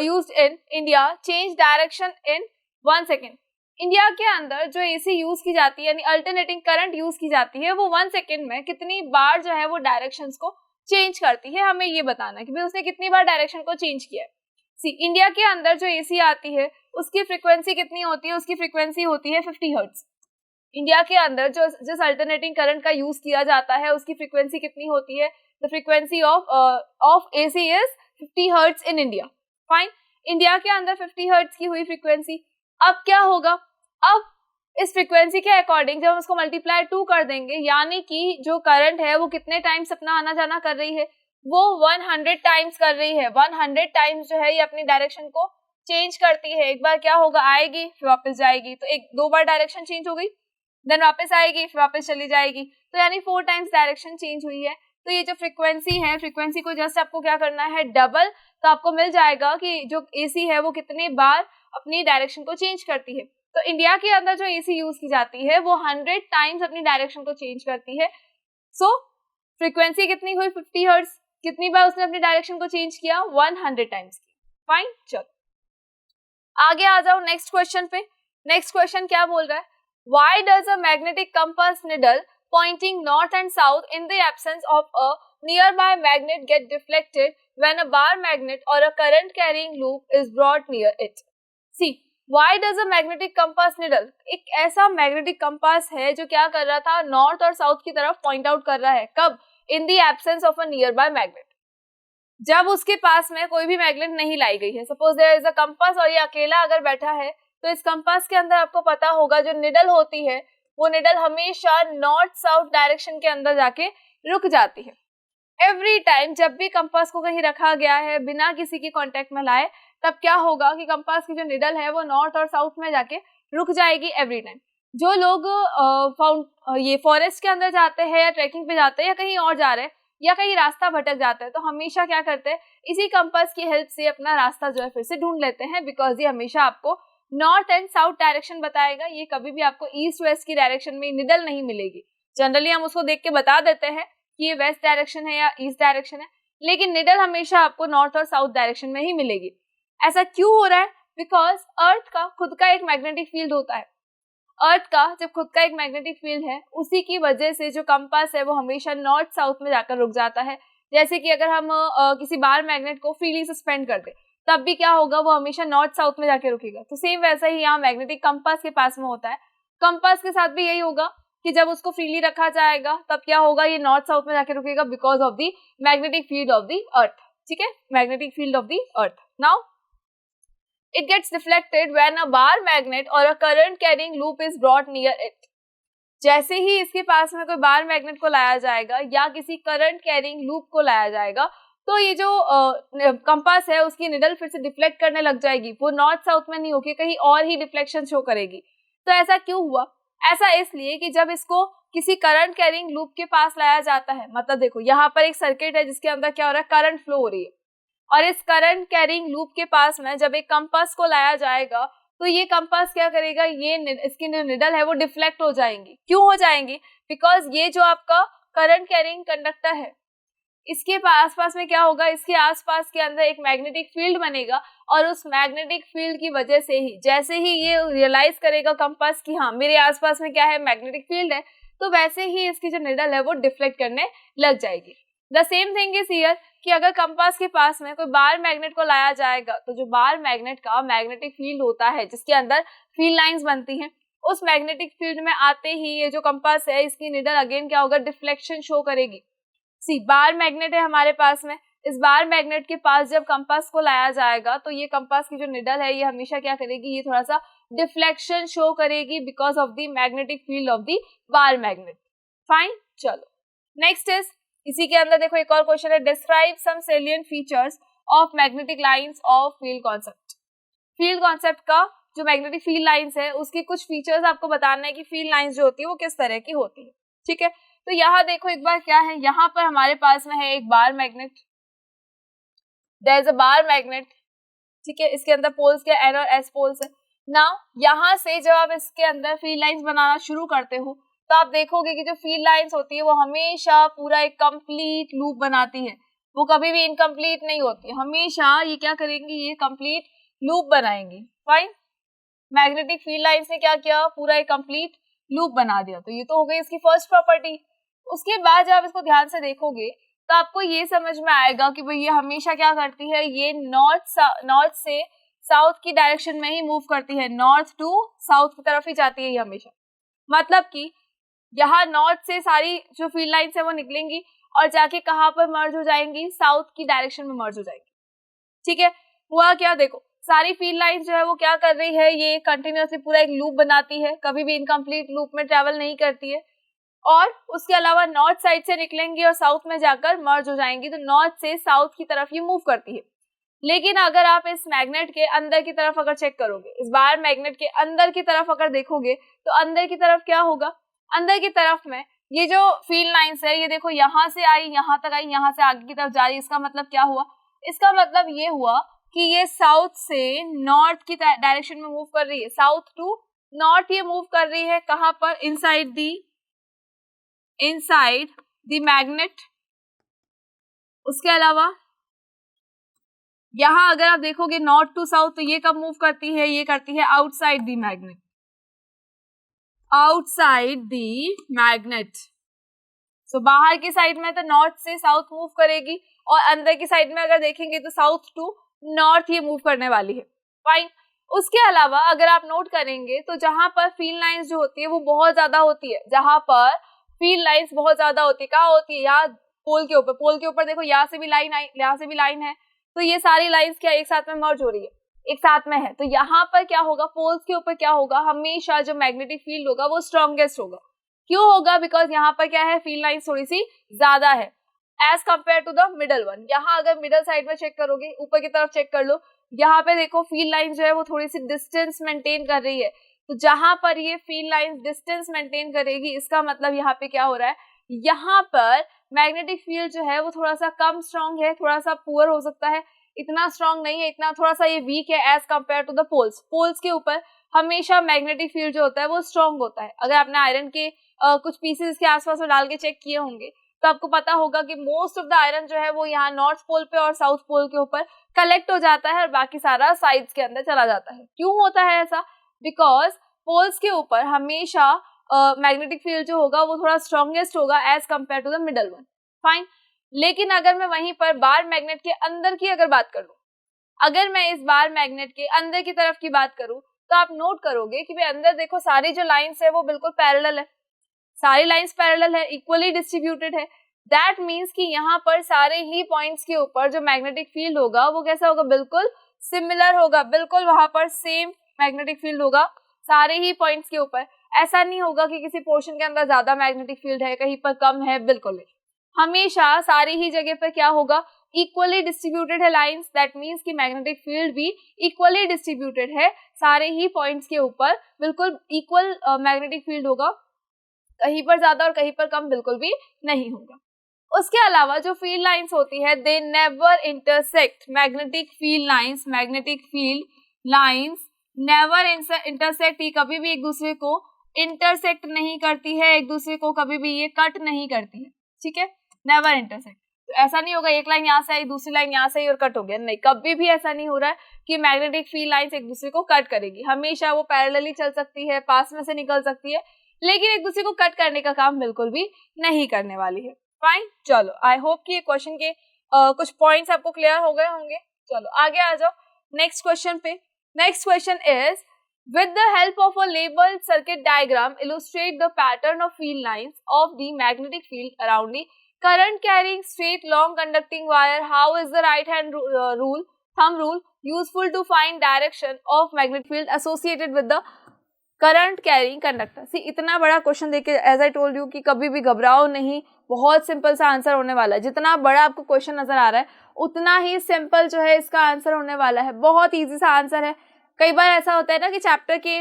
used in India change direction in 1 second? India के अंदर जो AC यूज की जाती है यानी अल्टरनेटिंग करंट यूज की जाती है वो 1 सेकेंड में कितनी बार जो है वो डायरेक्शंस को चेंज करती है, हमें ये बताना है कि भाई उसने कितनी बार डायरेक्शन को चेंज किया है। सी, इंडिया के अंदर जो AC आती है उसकी फ्रीक्वेंसी कितनी होती है, उसकी फ्रीक्वेंसी होती है 50 हर्ट्ज। इंडिया के अंदर जो जिस अल्टरनेटिंग करंट का यूज किया जाता है उसकी फ्रीक्वेंसी कितनी होती है, the frequency of AC is 50 hertz in India. Fine, India के अंदर 50 हर्ट्ज की हुई फ्रीक्वेंसी। अब क्या होगा, अब इस फ्रीक्वेंसी के अकॉर्डिंग जब हम उसको मल्टीप्लाई 2 कर देंगे, यानी कि जो करंट है वो कितने टाइम्स अपना आना जाना कर रही है, वो 100 टाइम्स कर रही है। 100 टाइम्स जो है ये अपनी डायरेक्शन को चेंज करती है। एक बार क्या होगा, आएगी फिर वापस जाएगी, तो एक दो बार डायरेक्शन चेंज हो गई, देन वापस आएगी फिर वापस चली जाएगी, तो यानी 4 टाइम्स डायरेक्शन चेंज हुई है। तो ये जो फ्रीक्वेंसी है, फ्रीक्वेंसी को जस्ट आपको क्या करना है, डबल, तो आपको मिल जाएगा कि जो AC है वो कितने बार अपनी डायरेक्शन को चेंज करती है। तो इंडिया के अंदर जो AC यूज की जाती है वो 100 टाइम्स अपनी डायरेक्शन को चेंज करती है। सो फ्रीक्वेंसी कितनी हुई, 50 हर्ट्ज, कितनी बार उसने अपनी डायरेक्शन को चेंज किया, 100 टाइम्स की। फाइन, चलो आगे आ जाओ नेक्स्ट क्वेश्चन पे। नेक्स्ट क्वेश्चन क्या बोल रहा है, why does a magnetic compass needle pointing north and south in the absence of a nearby magnet get deflected when a bar magnet or a current carrying loop is brought near it? See, why does a magnetic compass needle, एक ऐसा magnetic compass है जो क्या कर रहा था, north और south की तरफ पॉइंट आउट कर रहा है, कब, in the absence of a near by magnet, जब उसके पास में कोई भी मैग्नेट नहीं लाई गई है। Suppose there is a compass और ये अकेला अगर बैठा है तो इस कंपास के अंदर आपको पता होगा जो निडल होती है वो निडल हमेशा नॉर्थ साउथ डायरेक्शन के अंदर जाके रुक जाती है। एवरी टाइम जब भी कंपास को कहीं रखा गया है बिना किसी के कांटेक्ट में लाए, तब क्या होगा कि कंपास की जो निडल है वो नॉर्थ और साउथ में जाके रुक जाएगी एवरी टाइम। जो लोग ये फॉरेस्ट के अंदर जाते हैं या ट्रैकिंग पे जाते हैं या कहीं और जा रहे हैं या कहीं रास्ता भटक जाते हैं तो हमेशा क्या करते हैं, इसी कंपास की हेल्प से अपना रास्ता जो है फिर से ढूंढ लेते हैं, बिकॉज ये हमेशा आपको नॉर्थ एंड साउथ डायरेक्शन बताएगा। ये कभी भी आपको ईस्ट वेस्ट की डायरेक्शन में निडल नहीं मिलेगी। जनरली हम उसको देख के बता देते हैं कि ये वेस्ट डायरेक्शन है या ईस्ट डायरेक्शन है, लेकिन निडल हमेशा आपको नॉर्थ और साउथ डायरेक्शन में ही मिलेगी। ऐसा क्यों हो रहा है, बिकॉज अर्थ का खुद का एक मैग्नेटिक फील्ड होता है। अर्थ का जब खुद का एक मैग्नेटिक फील्ड है, उसी की वजह से जो कंपास है वो हमेशा नॉर्थ साउथ में जाकर रुक जाता है। जैसे कि अगर हम किसी बार मैग्नेट को फ्रीली सस्पेंड कर दे, तब भी क्या होगा, वो हमेशा नॉर्थ साउथ में जाके रुकेगा। तो सेम वैसा ही यहाँ मैग्नेटिक कंपास के पास में होता है। कंपास के साथ भी यही होगा कि जब उसको फ्रीली रखा जाएगा तब क्या होगा, ये नॉर्थ साउथ में जाके रुकेगा because of the magnetic field of the earth. ठीक है, magnetic field of the earth. Now it gets deflected when a bar magnet or a current carrying loop is brought near it. जैसे ही इसके पास में कोई bar magnet को लाया जाएगा या किसी करंट कैरिंग लूप को लाया जाएगा, तो ये जो कंपास है उसकी निडल फिर से डिफ्लेक्ट करने लग जाएगी। वो नॉर्थ साउथ में नहीं होके कहीं और ही डिफ्लेक्शन शो करेगी। तो ऐसा क्यों हुआ? ऐसा इसलिए कि जब इसको किसी करंट कैरिंग लूप के पास लाया जाता है, मतलब देखो यहाँ पर एक सर्किट है जिसके अंदर क्या हो रहा है, करंट फ्लो हो रही है, और इस करंट कैरिंग लूप के पास में जब एक कंपास को लाया जाएगा तो ये कंपास क्या करेगा, ये इसकी जो निडल है वो डिफ्लेक्ट हो जाएंगी। क्यों हो जाएंगी? बिकॉज ये जो आपका करंट कैरिंग कंडक्टर है, इसके आसपास में क्या होगा, इसके आसपास के अंदर एक मैग्नेटिक फील्ड बनेगा, और उस मैग्नेटिक फील्ड की वजह से ही जैसे ही ये रियलाइज करेगा कंपास कि हाँ मेरे आसपास में क्या है, मैग्नेटिक फील्ड है, तो वैसे ही इसकी जो निडल है वो डिफ्लेक्ट करने लग जाएगी। The same thing is here कि अगर कंपास के पास में कोई बार मैग्नेट को लाया जाएगा तो जो बार मैग्नेट का मैग्नेटिक फील्ड होता है जिसके अंदर फील्ड लाइंस बनती हैं, उस मैग्नेटिक फील्ड में आते ही ये जो कंपास है इसकी निडल अगेन क्या होगा, डिफ्लेक्शन शो करेगी। सी बार मैग्नेट है हमारे पास में, इस बार मैग्नेट के पास जब कंपास को लाया जाएगा तो ये कंपास की जो निडल है ये हमेशा क्या करेगी, ये थोड़ा सा डिफ्लेक्शन शो करेगी because of the magnetic field of the bar magnet. Fine, चलो नेक्स्ट इज, इसी के अंदर देखो एक और क्वेश्चन है, describe some salient features of magnetic lines of field concept. Field concept का जो मैग्नेटिक फील्ड लाइंस है उसके कुछ फीचर्स आपको बताना है कि फील्ड लाइंस जो होती है वो किस तरह की होती है। ठीक है, तो यहाँ देखो एक बार क्या है, यहाँ पर हमारे पास में है एक bar magnet, there is a bar magnet. ठीक है, इसके अंदर पोल्स के एन और एस पोल्स है। नाउ यहाँ से जब आप इसके अंदर फील्ड लाइंस बनाना शुरू करते हो तो आप देखोगे कि जो फील्ड लाइंस होती है वो हमेशा पूरा एक कंप्लीट लूप बनाती है, वो कभी भी इनकम्प्लीट नहीं होती, हमेशा ये क्या करेंगी, ये कंप्लीट लूप बनाएंगी। फाइन, मैग्नेटिक फील्ड लाइंस ने क्या किया, पूरा एक कंप्लीट लूप बना दिया। तो ये तो हो गई इसकी फर्स्ट प्रॉपर्टी। उसके बाद जब आप इसको ध्यान से देखोगे तो आपको ये समझ में आएगा कि भाई ये हमेशा क्या करती है, ये नॉर्थ से साउथ की डायरेक्शन में ही मूव करती है, नॉर्थ टू साउथ की तरफ ही जाती है ये हमेशा। मतलब कि यहाँ नॉर्थ से सारी जो फील्ड लाइंस है वो निकलेंगी और जाके कहाँ पर मर्ज हो जाएंगी, साउथ की डायरेक्शन में मर्ज हो जाएंगी। ठीक है, हुआ क्या, देखो सारी फील्ड लाइंस जो है वो क्या कर रही है, ये कंटिन्यूअसली पूरा एक लूप बनाती है, कभी भी इनकम्प्लीट लूप में ट्रेवल नहीं करती है, और उसके अलावा नॉर्थ साइड से निकलेंगी और साउथ में जाकर मर्ज हो जाएंगी। तो नॉर्थ से साउथ की तरफ ये मूव करती है। लेकिन अगर आप इस मैग्नेट के अंदर की तरफ अगर चेक करोगे, इस बार मैग्नेट के अंदर की तरफ अगर देखोगे तो अंदर की तरफ क्या होगा, अंदर की तरफ में ये जो फील्ड लाइंस है ये देखो यहाँ से आई, यहाँ तक आई, यहाँ से आगे की तरफ जा रही है। इसका मतलब क्या हुआ, इसका मतलब ये हुआ कि ये साउथ से नॉर्थ की डायरेक्शन में मूव कर रही है, साउथ टू नॉर्थ ये मूव कर रही है। कहाँ पर, इनसाइड द मैग्नेट। उसके अलावा यहाँ अगर आप देखोगे नॉर्थ टू साउथ, तो ये कब मूव करती है, ये करती है outside the magnet, outside the magnet. So बाहर की साइड में तो नॉर्थ से साउथ मूव करेगी, और अंदर की साइड में अगर देखेंगे तो साउथ टू नॉर्थ ये मूव करने वाली है। फाइन, उसके अलावा अगर आप नोट करेंगे तो जहां पर फील्ड लाइंस जो होती है वो बहुत ज्यादा होती है, जहां पर फील्ड लाइंस बहुत ज्यादा होती है, कहाँ होती है, यहाँ पोल के ऊपर। पोल के ऊपर देखो यहाँ से भी लाइन आई, यहाँ से भी लाइन है, तो ये सारी लाइंस क्या एक साथ में मर्ज हो रही है, एक साथ में है। तो यहाँ पर क्या होगा, पोल्स के ऊपर क्या होगा, हमेशा जो मैग्नेटिक फील्ड होगा वो स्ट्रॉन्गेस्ट होगा। क्यों होगा, बिकॉज यहाँ पर क्या है, फील्ड लाइंस थोड़ी सी ज्यादा है as compare to the middle one. यहाँ अगर मिडल साइड में चेक करोगे, ऊपर की तरफ चेक कर लो, यहाँ पे देखो फील्ड लाइन जो है वो थोड़ी सी डिस्टेंस मेंटेन कर रही है। तो जहां पर ये फील्ड लाइन डिस्टेंस मेंटेन करेगी, इसका मतलब यहाँ पे क्या हो रहा है, यहाँ पर मैग्नेटिक फील्ड जो है वो थोड़ा सा कम स्ट्रॉन्ग है, थोड़ा सा पुअर हो सकता है, इतना स्ट्रॉन्ग नहीं है, इतना थोड़ा सा ये वीक है as compare to the poles. Poles के ऊपर हमेशा मैग्नेटिक फील्ड जो होता है वो स्ट्रॉन्ग होता है। अगर आपने आयरन के कुछ पीसेस के आसपास में डाल के चेक किए होंगे तो आपको पता होगा कि मोस्ट ऑफ द आयरन जो है वो यहाँ नॉर्थ पोल पे और साउथ पोल के ऊपर कलेक्ट हो जाता है और बाकी सारा साइड्स के अंदर चला जाता है। क्यों होता है ऐसा, बिकॉज पोल्स के ऊपर हमेशा मैग्नेटिक फील्ड जो होगा वो थोड़ा स्ट्रॉन्गेस्ट होगा as compare to the middle one, fine. लेकिन अगर मैं वहीं पर बार मैग्नेट के अंदर की अगर बात करूं, अगर मैं इस बार मैग्नेट के अंदर की तरफ की बात करूं, तो आप नोट करोगे कि भाई अंदर देखो सारी जो लाइंस है वो बिल्कुल पैरेलल है, सारी लाइंस पैरेलल है, इक्वली डिस्ट्रीब्यूटेड है। दैट मीन्स कि यहाँ पर सारे ही पॉइंट्स के ऊपर जो मैग्नेटिक फील्ड होगा वो कैसा होगा, बिल्कुल सिमिलर होगा, बिल्कुल वहां पर सेम मैग्नेटिक फील्ड होगा सारे ही पॉइंट्स के ऊपर। ऐसा नहीं होगा कि किसी पोर्शन के अंदर ज्यादा मैग्नेटिक फील्ड है, कहीं पर कम है, बिल्कुल नहीं। हमेशा सारी ही जगह पर क्या होगा, इक्वली डिस्ट्रीब्यूटेड है लाइंस। दैट मीन्स कि मैग्नेटिक फील्ड भी इक्वली डिस्ट्रीब्यूटेड है सारे ही पॉइंट्स के ऊपर, बिल्कुल इक्वल मैग्नेटिक फील्ड होगा, कहीं पर ज्यादा और कहीं पर कम बिल्कुल भी नहीं होगा। उसके अलावा जो फील्ड लाइंस होती है they never intersect, magnetic field lines never intersect, ये कभी भी एक दूसरे को इंटरसेक्ट नहीं करती है, एक दूसरे को कभी भी ये कट नहीं करती है, ठीक है, नेवर इंटरसेक्ट। तो ऐसा नहीं होगा एक लाइन यहाँ से आई दूसरी लाइन यहाँ से आई और कट हो गया, नहीं, कभी भी ऐसा नहीं हो रहा है कि मैग्नेटिक फील्ड लाइंस एक दूसरे को कट करेगी। हमेशा वो पैरेलली चल सकती है, पास में से निकल सकती है, लेकिन एक दूसरे को कट करने का काम बिल्कुल भी नहीं करने वाली है, फाइन। चलो, आई होप कि ये क्वेश्चन के कुछ पॉइंट्स आपको क्लियर हो गए होंगे। चलो आगे आ जाओ नेक्स्ट क्वेश्चन पे। Next question is, with the help of a labeled circuit diagram illustrate the pattern of field lines of the magnetic field around the current carrying straight long conducting wire. How is the right hand thumb rule useful to find direction of magnetic field associated with the current carrying conductor. See इतना बड़ा question देखे, as I told you कि कभी भी घबराओ नहीं, बहुत simple सा आंसर होने वाला है। जितना बड़ा आपको क्वेश्चन नजर आ रहा है उतना ही सिंपल जो है इसका आंसर होने वाला है, बहुत इजी सा आंसर है। कई बार ऐसा होता है ना कि चैप्टर के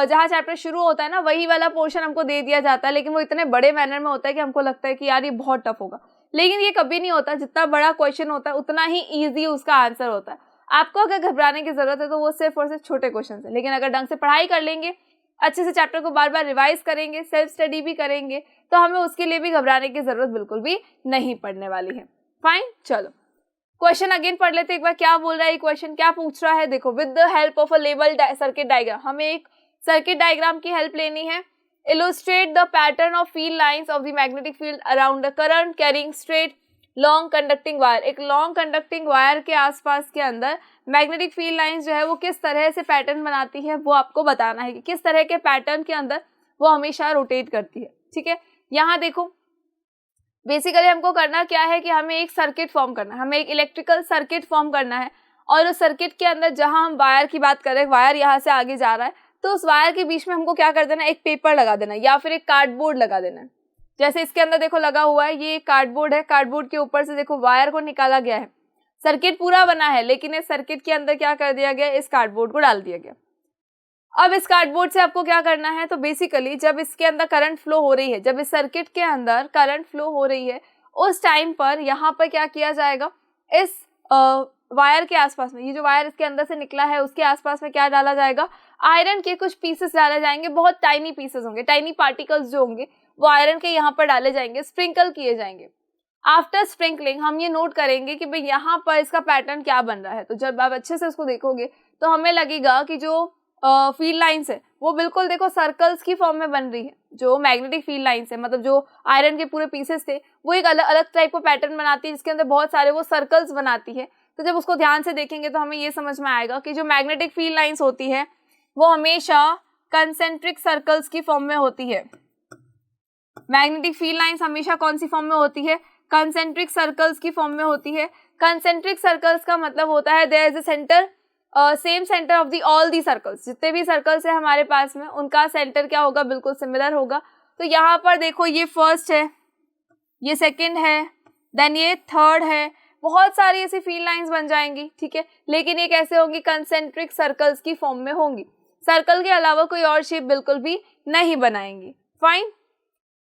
जहाँ चैप्टर शुरू होता है ना वही वाला पोर्शन हमको दे दिया जाता है, लेकिन वो इतने बड़े मैनर में होता है कि हमको लगता है कि यार ये बहुत टफ होगा, लेकिन ये कभी नहीं होता। जितना बड़ा क्वेश्चन होता है उतना ही ईजी उसका आंसर होता है। आपको अगर घबराने की जरूरत है तो वो सिर्फ और सिर्फ छोटे क्वेश्चन है, लेकिन अगर ढंग से पढ़ाई कर लेंगे, अच्छे से चैप्टर को बार बार रिवाइज करेंगे, सेल्फ स्टडी भी करेंगे, तो हमें उसके लिए भी घबराने की जरूरत बिल्कुल भी नहीं पड़ने वाली है, फाइन। चलो क्वेश्चन अगेन पढ़ लेते एक बार, क्या बोल रहा है क्वेश्चन, क्या पूछ रहा है। देखो, with the help of a labelled circuit diagram, हमें एक सर्किट डायग्राम की हेल्प लेनी है। Illustrate the pattern of field lines of the magnetic field around the current carrying straight long conducting wire. एक लॉन्ग कंडक्टिंग वायर के आसपास के अंदर मैग्नेटिक फील्ड लाइंस जो है वो किस तरह से पैटर्न बनाती है, वो आपको बताना है कि किस तरह के पैटर्न के अंदर वो हमेशा रोटेट करती है, ठीक है। यहाँ देखो बेसिकली हमको करना क्या है कि हमें एक सर्किट फॉर्म करना है, हमें एक इलेक्ट्रिकल सर्किट फॉर्म करना है, और उस सर्किट के अंदर जहां हम वायर की बात कर रहे हैं, वायर यहाँ से आगे जा रहा है, तो उस वायर के बीच में हमको क्या कर देना है, एक पेपर लगा देना है या फिर एक कार्डबोर्ड लगा देना है। जैसे इसके अंदर देखो लगा हुआ है, ये कार्डबोर्ड है, कार्डबोर्ड के ऊपर से देखो वायर को निकाला गया है, सर्किट पूरा बना है, लेकिन इस सर्किट के अंदर क्या कर दिया गया, इस कार्डबोर्ड को डाल दिया गया। अब इस कार्डबोर्ड से आपको क्या करना है, तो बेसिकली जब इसके अंदर करंट फ्लो हो रही है, जब इस सर्किट के अंदर करंट फ्लो हो रही है, उस टाइम पर यहाँ पर क्या किया जाएगा, इस वायर के आसपास में, ये जो वायर इसके अंदर से निकला है उसके आसपास में क्या डाला जाएगा, आयरन के कुछ पीसेस डाले जाएंगे, बहुत टाइनी पीसेस होंगे, टाइनी पार्टिकल्स जो होंगे वो आयरन के यहाँ पर डाले जाएंगे, स्प्रिंकल किए जाएंगे। आफ्टर स्प्रिंकलिंग हम ये नोट करेंगे कि भाई यहाँ पर इसका पैटर्न क्या बन रहा है। तो जब आप अच्छे से उसको देखोगे तो हमें लगेगा कि जो फील्ड लाइंस है वो बिल्कुल देखो सर्कल्स की फॉर्म में बन रही है। जो मैग्नेटिक फील्ड लाइंस है, मतलब जो आयरन के पूरे पीसेस थे, वो एक अलग अलग टाइप का पैटर्न बनाती है, जिसके अंदर बहुत सारे वो सर्कल्स बनाती है। तो जब उसको ध्यान से देखेंगे तो हमें ये समझ में आएगा कि जो मैग्नेटिक फील्ड लाइंस होती है वो हमेशा कंसेंट्रिक सर्कल्स की फॉर्म में होती है। मैग्नेटिक फील्ड लाइंस हमेशा कौन सी फॉर्म में होती है, कंसेंट्रिक सर्कल्स की फॉर्म में होती है। कंसेंट्रिक सर्कल्स का मतलब होता है there is a centre, same centre of the all the circles. जितने भी सर्कल्स है हमारे पास में उनका सेंटर क्या होगा, बिल्कुल सिमिलर होगा। तो यहाँ पर देखो ये फर्स्ट है, ये सेकंड है, देन ये थर्ड है, बहुत सारी ऐसी फील्ड लाइंस बन जाएंगी, ठीक है। लेकिन ये कैसे होंगी, कंसेंट्रिक सर्कल्स की फॉर्म में होंगी, सर्कल के अलावा कोई और शेप बिल्कुल भी नहीं बनाएंगी, फाइन।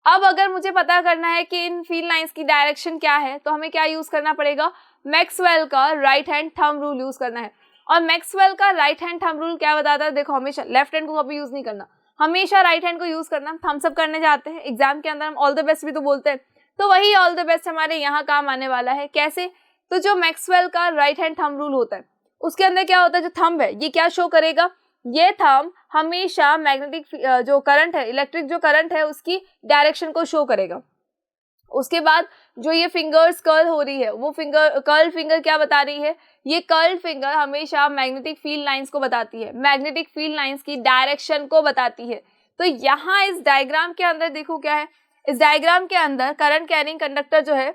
अब अगर मुझे पता करना है कि इन फील्ड लाइंस की डायरेक्शन क्या है, तो हमें क्या यूज करना पड़ेगा, मैक्सवेल का right hand thumb rule use करना है। और मैक्सवेल का राइट हैंड थंब रूल क्या बताता है, देखो हमेशा लेफ्ट हैंड को कभी यूज नहीं करना, हमेशा राइट हैंड को यूज करना। हम थम्स अप करने जाते हैं एग्जाम के अंदर, हम ऑल द बेस्ट भी तो बोलते हैं, तो वही ऑल द बेस्ट हमारे यहाँ काम आने वाला है। कैसे, तो जो मैक्सवेल का राइट हैंड थंब रूल होता है उसके अंदर क्या होता है, जो थंब है ये क्या शो करेगा, ये थंब हमेशा मैग्नेटिक जो करंट है, इलेक्ट्रिक जो करंट है उसकी डायरेक्शन को शो करेगा। उसके बाद जो ये फिंगर्स कर्ल हो रही है, वो कर्ल फिंगर क्या बता रही है, ये कर्ल फिंगर हमेशा मैग्नेटिक फील्ड लाइंस को बताती है, मैग्नेटिक फील्ड लाइंस की डायरेक्शन को बताती है। तो यहाँ इस डायग्राम के अंदर देखो क्या है, इस डायग्राम के अंदर करंट कैरिंग कंडक्टर जो है,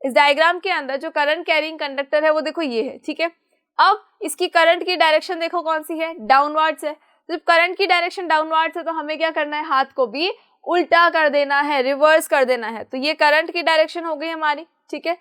इस डायग्राम के अंदर जो करंट कैरिंग कंडक्टर है वो देखो ये है, ठीक है। अब इसकी करंट की डायरेक्शन देखो कौन सी है, डाउनवर्ड्स है। जब करंट की डायरेक्शन डाउनवर्ड्स है तो हमें क्या करना है, हाथ को भी उल्टा कर देना है, रिवर्स कर देना है। तो ये करंट की डायरेक्शन हो गई हमारी, ठीक है।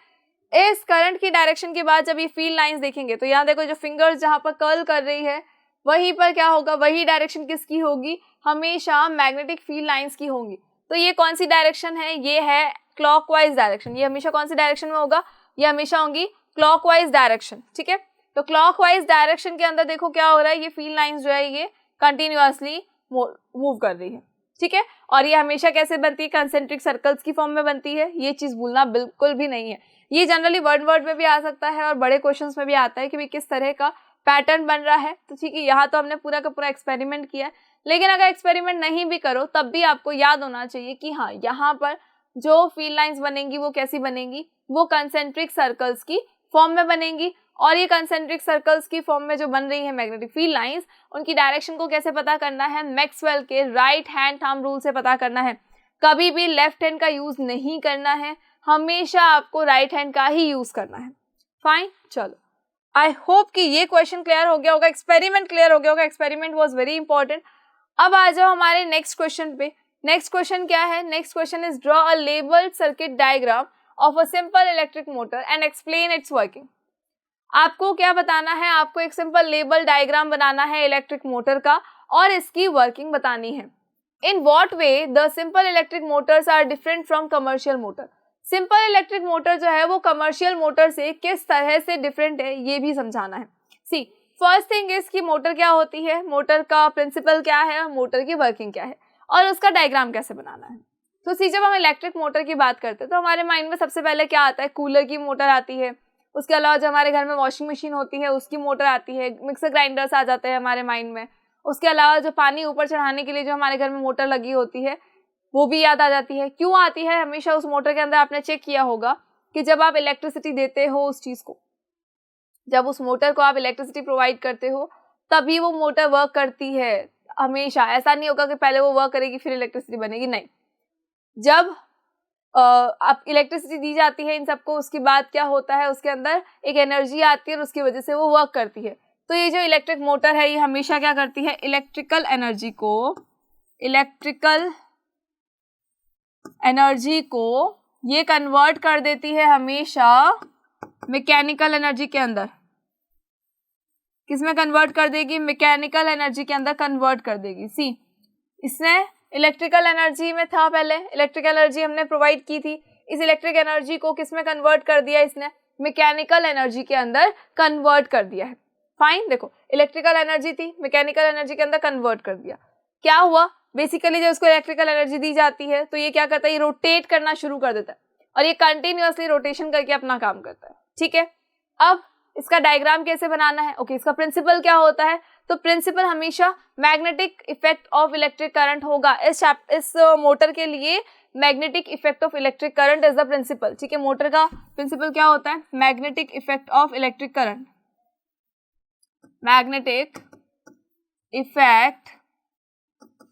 इस करंट की डायरेक्शन के बाद जब ये फील्ड लाइंस देखेंगे तो यहाँ देखो जो फिंगर्स जहाँ पर कर्ल कर रही है वहीं पर क्या होगा, वही डायरेक्शन किसकी होगी, हमेशा मैग्नेटिक फील्ड लाइंस की होंगी। तो ये कौन सी डायरेक्शन है, ये है क्लॉकवाइज डायरेक्शन। ये हमेशा कौन सी डायरेक्शन में होगा, ये हमेशा होंगी क्लॉकवाइज डायरेक्शन, ठीक है। तो क्लॉकवाइज डायरेक्शन के अंदर देखो क्या हो रहा है, ये फील्ड लाइंस जो है ये कंटिन्यूअसली मूव कर रही है, ठीक है। और ये हमेशा कैसे बनती है, कंसेंट्रिक सर्कल्स की फॉर्म में बनती है। ये चीज भूलना बिल्कुल भी नहीं है। ये जनरली वर्ड में भी आ सकता है और बड़े क्वेश्चंस में भी आता है कि भाई किस तरह का पैटर्न बन रहा है। तो ठीक है, यहाँ तो हमने पूरा का पूरा एक्सपेरिमेंट किया है, लेकिन अगर एक्सपेरिमेंट नहीं भी करो तब भी आपको याद होना चाहिए कि हाँ, यहाँ पर जो फील्ड लाइंस बनेंगी वो कैसी बनेंगी, वो कंसेंट्रिक सर्कल्स की फॉर्म में बनेंगी। और ये कंसेंट्रिक सर्कल्स की फॉर्म में जो बन रही है मैग्नेटिक फील्ड लाइंस, उनकी डायरेक्शन को कैसे पता करना है, मैक्सवेल के राइट हैंड थंब रूल से पता करना है। कभी भी लेफ्ट हैंड का यूज नहीं करना है, हमेशा आपको राइट हैंड का ही यूज करना है। फाइन, चलो आई होप कि ये क्वेश्चन क्लियर हो गया होगा, एक्सपेरिमेंट क्लियर हो गया होगा। Experiment was very important. अब आ जाओ हमारे नेक्स्ट क्वेश्चन पे। नेक्स्ट क्वेश्चन क्या है, next question is draw a labelled circuit diagram of a simple electric motor and explain it's working. आपको क्या बताना है, आपको एक सिंपल लेबल डायग्राम बनाना है इलेक्ट्रिक मोटर का और इसकी वर्किंग बतानी है। In what way the simple electric motors are different from commercial motor. Simple electric motor जो है वो कमर्शियल मोटर से किस तरह से डिफरेंट है, ये भी समझाना है। सी फर्स्ट थिंग इज कि मोटर क्या होती है, मोटर का प्रिंसिपल क्या है, मोटर की वर्किंग क्या है और उसका डायग्राम कैसे बनाना है। तो सी जब हम इलेक्ट्रिक मोटर की बात करते हैं तो हमारे माइंड में सबसे पहले क्या आता है, कूलर की मोटर आती है। उसके अलावा जो हमारे घर में वॉशिंग मशीन होती है उसकी मोटर आती है, मिक्सर ग्राइंडर्स आ जाते हैं हमारे माइंड में। उसके अलावा जो पानी ऊपर चढ़ाने के लिए जो हमारे घर में मोटर लगी होती है वो भी याद आ जाती है। क्यों आती है, हमेशा उस मोटर के अंदर आपने चेक किया होगा कि जब आप इलेक्ट्रिसिटी देते हो उस चीज को, जब उस मोटर को आप इलेक्ट्रिसिटी प्रोवाइड करते हो तभी वो मोटर वर्क करती है। हमेशा ऐसा नहीं होगा कि पहले वो वर्क करेगी फिर इलेक्ट्रिसिटी बनेगी, नहीं। जब आप इलेक्ट्रिसिटी दी जाती है इन सबको, उसके बाद क्या होता है, उसके अंदर एक एनर्जी आती है और उसकी वजह से वो वर्क करती है। तो ये जो इलेक्ट्रिक मोटर है ये हमेशा क्या करती है, इलेक्ट्रिकल एनर्जी को ये कन्वर्ट कर देती है हमेशा मैकेनिकल एनर्जी के अंदर। किसमें कन्वर्ट कर देगी, मैकेनिकल एनर्जी के अंदर कन्वर्ट कर देगी। सी इसने इलेक्ट्रिकल एनर्जी में था, पहले इलेक्ट्रिकल एनर्जी हमने प्रोवाइड की थी, इस इलेक्ट्रिक एनर्जी को किसमें कन्वर्ट कर दिया, इसने मैकेनिकल एनर्जी के अंदर कन्वर्ट कर दिया है। फाइन, देखो इलेक्ट्रिकल एनर्जी थी, मैकेनिकल एनर्जी के अंदर कन्वर्ट कर दिया। क्या हुआ, बेसिकली जब उसको इलेक्ट्रिकल एनर्जी दी जाती है तो ये क्या करता है, ये रोटेट करना शुरू कर देता है और ये कंटिन्यूअसली रोटेशन करके अपना काम करता है, ठीक है। अब इसका डायग्राम कैसे बनाना है, ओके, इसका प्रिंसिपल क्या होता है, तो प्रिंसिपल हमेशा magnetic effect of electric current होगा। इस मोटर के लिए magnetic effect of electric current is the principle, ठीक है। मोटर का प्रिंसिपल क्या होता है, magnetic effect of electric current, magnetic effect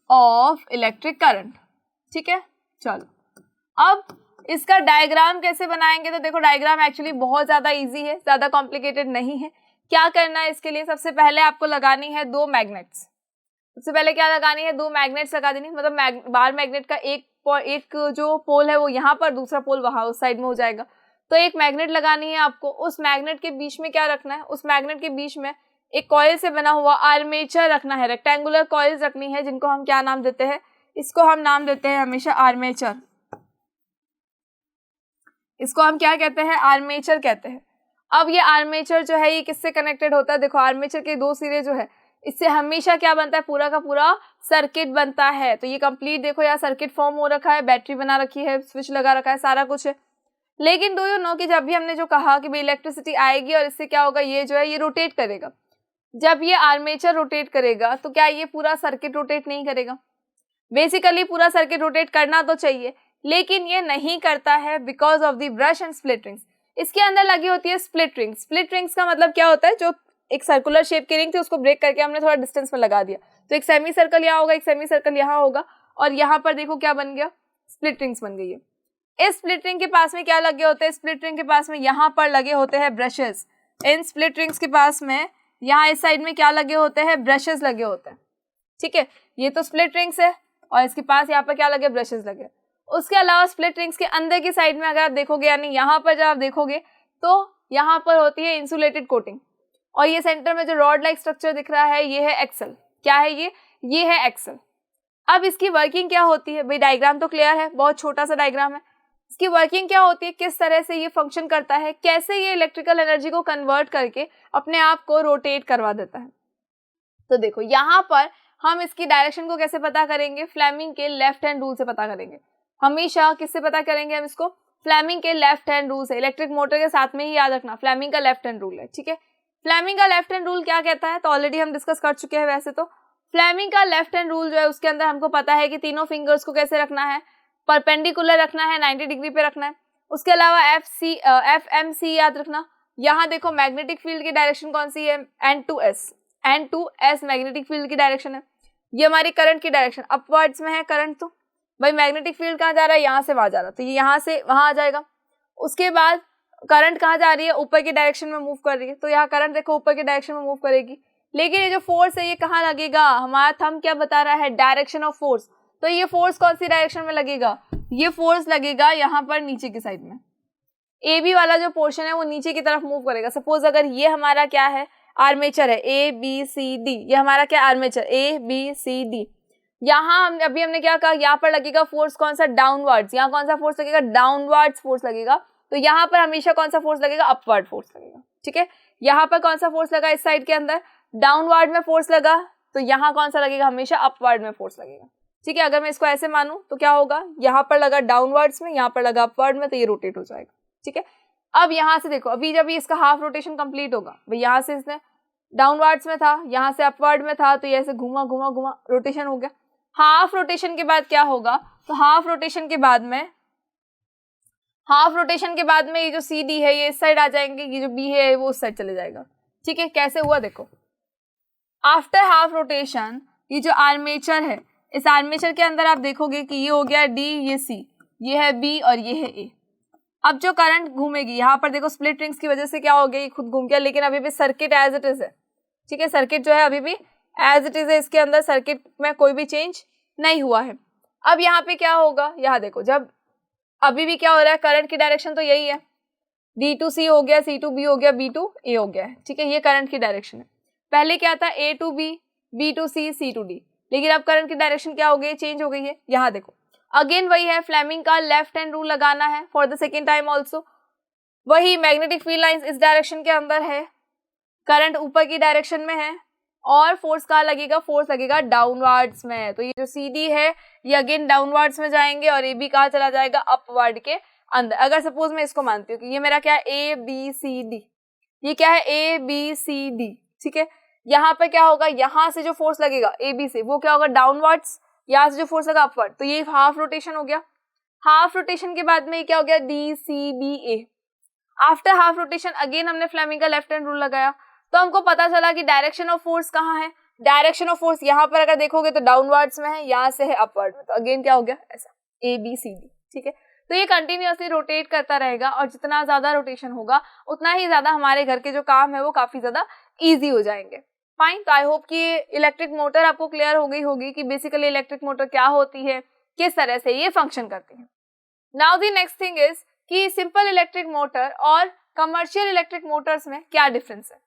of electric current, ठीक है। चलो अब इसका डायग्राम कैसे बनाएंगे, तो देखो डायग्राम एक्चुअली बहुत ज्यादा इजी है, ज्यादा कॉम्प्लिकेटेड नहीं है। क्या करना है इसके लिए, सबसे पहले आपको लगानी है दो मैग्नेट्स। सबसे पहले क्या लगानी है, दो मैग्नेट्स लगा देनी, मतलब बार मैग्नेट का एक जो पोल है वो यहाँ पर, दूसरा पोल वहां उस साइड में हो जाएगा। तो एक मैग्नेट लगानी है आपको, उस मैग्नेट के बीच में क्या रखना है, उस मैग्नेट के बीच में एक कॉइल से बना हुआ आर्मेचर रखना है, रेक्टेंगुलर कॉइल्स रखनी है, जिनको हम क्या नाम देते हैं, इसको हम नाम देते हैं हमेशा आर्मेचर। इसको हम क्या कहते हैं, आर्मेचर कहते हैं। अब ये आर्मेचर जो है ये किससे कनेक्टेड होता है, देखो आर्मेचर के दो सिरे जो है इससे हमेशा क्या बनता है, पूरा का पूरा सर्किट बनता है। तो ये कंप्लीट देखो यहाँ सर्किट फॉर्म हो रखा है, बैटरी बना रखी है, स्विच लगा रखा है, सारा कुछ है। लेकिन डू यू नो कि जब भी हमने जो कहा कि भाई इलेक्ट्रिसिटी आएगी और इससे क्या होगा, ये जो है ये रोटेट करेगा। जब ये आर्मेचर रोटेट करेगा तो क्या ये पूरा सर्किट रोटेट नहीं करेगा? बेसिकली पूरा सर्किट रोटेट करना तो चाहिए, लेकिन ये नहीं करता है because of the brush and split rings. इसके अंदर लगी होती है स्प्लिट रिंग्स। स्प्लिट रिंग्स का मतलब क्या होता है, जो एक सर्कुलर शेप की रिंग थी उसको ब्रेक करके हमने थोड़ा डिस्टेंस में लगा दिया, तो एक सेमी सर्कल यहाँ होगा, एक सेमी सर्कल यहाँ होगा, और यहाँ पर देखो क्या बन गया, स्प्लिट रिंग्स बन गई है। इस स्प्लिट रिंग के पास में क्या लगे होते हैं, स्प्लिट रिंग के पास में यहाँ पर लगे होते हैं ब्रशेस। इन स्प्लिट रिंग्स के पास में यहाँ इस साइड में क्या लगे होते हैं, ब्रशेस लगे होते हैं। ठीक है, ये तो स्प्लिट रिंग्स है और इसके पास यहाँ पर क्या लगे, ब्रशेस लगे। उसके अलावा स्प्लिट रिंग्स के अंदर की साइड में अगर आप देखोगे, यानी यहाँ पर जब आप देखोगे तो यहाँ पर होती है इंसुलेटेड कोटिंग, और ये सेंटर में जो रॉड लाइक स्ट्रक्चर दिख रहा है ये है एक्सल। क्या है ये है एक्सल। अब इसकी वर्किंग क्या होती है, भाई डायग्राम तो क्लियर है, बहुत छोटा सा डायग्राम है। इसकी वर्किंग क्या होती है, किस तरह से ये फंक्शन करता है, कैसे ये इलेक्ट्रिकल एनर्जी को कन्वर्ट करके अपने आप को रोटेट करवा देता है। तो देखो यहाँ पर हम इसकी डायरेक्शन को कैसे पता करेंगे, फ्लेमिंग के लेफ्ट हैंड रूल से पता करेंगे। हमेशा किससे पता करेंगे हम इसको, फ्लेमिंग के लेफ्ट हैंड रूल से। इलेक्ट्रिक मोटर के साथ में ही याद रखना फ्लेमिंग का लेफ्ट हैंड रूल है। ठीक है, फ्लेमिंग का लेफ्ट हैंड रूल क्या कहता है, तो ऑलरेडी हम डिस्कस कर चुके हैं। वैसे तो फ्लेमिंग का लेफ्ट हैंड रूल जो है उसके अंदर हमको पता है कि तीनों फिंगर्स को कैसे रखना है, परपेंडिकुलर रखना है, 90 डिग्री पे रखना है। उसके अलावा FMC याद रखना। यहाँ देखो मैग्नेटिक फील्ड की डायरेक्शन कौन सी है, N2S मैग्नेटिक फील्ड की डायरेक्शन है। ये हमारी करंट की डायरेक्शन अपवर्ड्स में है करंट, तो भाई मैग्नेटिक फील्ड कहाँ जा रहा है, यहाँ से वहां जा रहा है, तो ये यहाँ से वहां आ जाएगा। उसके बाद करंट कहाँ जा रही है, ऊपर की डायरेक्शन में मूव कर रही है, तो यहाँ करंट देखो ऊपर की डायरेक्शन में मूव करेगी। लेकिन ये जो फोर्स है ये कहाँ लगेगा, हमारा थंब क्या बता रहा है, डायरेक्शन ऑफ फोर्स। तो ये फोर्स कौन सी डायरेक्शन में लगेगा, ये फोर्स लगेगा यहाँ पर नीचे की साइड में। AB वाला जो पोर्शन है वो नीचे की तरफ मूव करेगा। सपोज अगर ये हमारा क्या है, आर्मेचर है ABCD, ये हमारा क्या आर्मेचर ABCD। यहाँ हमने क्या कहा, यहाँ पर लगेगा फोर्स कौन सा, डाउनवर्ड्स। यहाँ कौन सा फोर्स लगेगा, डाउनवर्ड्स फोर्स लगेगा। तो यहाँ पर हमेशा कौन सा फोर्स लगेगा, अपवर्ड फोर्स लगेगा। ठीक है, यहाँ पर कौन सा फोर्स लगा, इस साइड के अंदर डाउनवर्ड में फोर्स लगा, तो यहाँ कौन सा लगेगा, हमेशा अपवर्ड में फोर्स लगेगा। ठीक है, अगर मैं इसको ऐसे मानूं तो क्या होगा, यहाँ पर लगा डाउनवर्ड्स में, यहाँ पर लगा अपवर्ड में, तो ये रोटेट हो जाएगा। ठीक है, अब यहाँ से देखो, अभी जब इसका हाफ रोटेशन कंप्लीट होगा, भाई यहाँ से इसने डाउनवर्ड्स में था, यहाँ से अपवर्ड में था, तो ये ऐसे घुमा घुमा घुमा रोटेशन हो गया। हाफ रोटेशन के बाद क्या होगा, तो हाफ रोटेशन के बाद में ये जो CD है ये इस साइड आ जाएंगे, ये जो B है वो उस साइड चले जाएगा। ठीक है, कैसे हुआ देखो, आफ्टर हाफ रोटेशन ये जो आर्मेचर है, इस आर्मेचर के अंदर आप देखोगे कि ये हो गया D, ये C, ये है B और ये है A। अब जो करंट घूमेगी यहाँ पर देखो, स्प्लिट रिंग्स की वजह से क्या हो गया, ये खुद घूम गया, लेकिन अभी भी सर्किट एज इट इज है। ठीक है, सर्किट जो है अभी भी एज इट इज है, इसके अंदर सर्किट में कोई भी चेंज नहीं हुआ है। अब यहाँ पे क्या होगा, यहाँ देखो, जब अभी भी क्या हो रहा है, करंट की डायरेक्शन तो यही है, D to C हो गया, C to B हो गया, B to A हो गया है। ठीक है, ये करंट की डायरेक्शन है। पहले क्या था, A to B, B to C, C to D, लेकिन अब करंट की डायरेक्शन क्या हो गई, चेंज हो गई है। यहाँ देखो अगेन वही है, फ्लेमिंग का लेफ्ट हैंड रूल लगाना है for the second time also. वही मैग्नेटिक फील्ड लाइंस इस डायरेक्शन के अंदर है, करंट ऊपर की डायरेक्शन में है, और फोर्स कहाँ लगेगा, फोर्स लगेगा डाउनवर्ड्स में। तो ये जो CD है ये अगेन डाउनवर्ड्स में जाएंगे, और AB कहाँ चला जाएगा, अपवर्ड के अंदर। अगर सपोज मैं इसको मानती हूँ कि ये मेरा क्या है, ABCD, ये क्या है ABCD। ठीक है, यहाँ पे क्या होगा, यहाँ से जो फोर्स लगेगा AB से वो क्या होगा, डाउनवर्ड्स, यहाँ से जो फोर्स लगा अपवर्ड, तो ये हाफ रोटेशन हो गया। हाफ रोटेशन के बाद में ये क्या हो गया, DCBA। After half rotation again हमने फ्लेमिंग का लेफ्ट हैंड रूल लगाया, तो हमको पता चला कि डायरेक्शन ऑफ फोर्स कहाँ है, डायरेक्शन ऑफ फोर्स यहाँ पर अगर देखोगे तो डाउनवर्ड्स में है, यहाँ से है अपवर्ड में, तो अगेन क्या हो गया, ऐसा ABCD। ठीक है, तो ये कंटिन्यूअसली रोटेट करता रहेगा, और जितना ज्यादा रोटेशन होगा उतना ही ज्यादा हमारे घर के जो काम है वो काफी ज्यादा ईजी हो जाएंगे। फाइन, तो आई होप कि इलेक्ट्रिक मोटर आपको क्लियर हो गई होगी कि बेसिकली इलेक्ट्रिक मोटर क्या होती है, किस तरह से ये फंक्शन करती है। Now the next thing is कि सिंपल इलेक्ट्रिक मोटर और कमर्शियल इलेक्ट्रिक मोटर्स में क्या डिफरेंस है।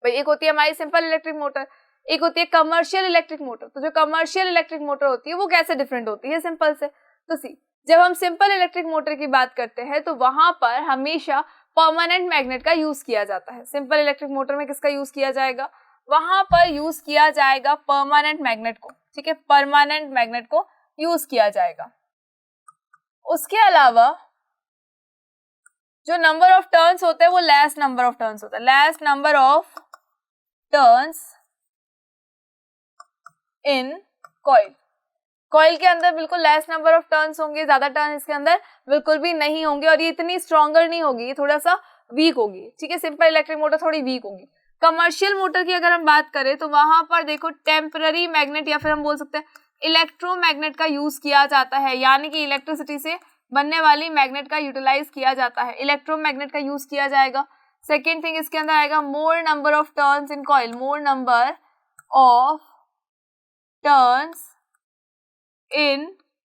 भाई एक होती है हमारी सिंपल इलेक्ट्रिक मोटर, एक होती है कमर्शियल इलेक्ट्रिक मोटर। तो जो कमर्शियल इलेक्ट्रिक मोटर होती है वो कैसे डिफरेंट होती है सिंपल से, तो सी, जब हम सिंपल इलेक्ट्रिक मोटर की बात करते हैं तो वहां पर हमेशा परमानेंट मैग्नेट का यूज किया जाता है। सिंपल इलेक्ट्रिक मोटर में किसका यूज किया जाएगा, वहां पर यूज किया जाएगा परमानेंट मैग्नेट को। ठीक है, परमानेंट मैग्नेट को यूज किया जाएगा। उसके अलावा जो नंबर ऑफ टर्न्स होते हैं वो लेस नंबर ऑफ टर्न्स होता है, less number of turns in coil. Coil के अंदर बिल्कुल लेस नंबर ऑफ टर्न्स होंगे, ज्यादा टर्न इसके अंदर बिल्कुल भी नहीं होंगे, और ये इतनी स्ट्रॉन्गर नहीं होगी, ये थोड़ा सा वीक होगी, ठीक है। सिंपल इलेक्ट्रिक मोटर थोड़ी वीक होगी। कमर्शियल मोटर की अगर हम बात करें तो वहां पर देखो टेम्पररी मैग्नेट या फिर हम बोल सकते हैं इलेक्ट्रोमैग्नेट का यूज किया जाता है, यानी कि इलेक्ट्रिसिटी से बनने वाली मैग्नेट का यूटिलाइज किया जाता है, इलेक्ट्रोमैग्नेट का यूज किया जाएगा। सेकेंड थिंग इसके अंदर आएगा मोर number of turns in coil, more number of turns in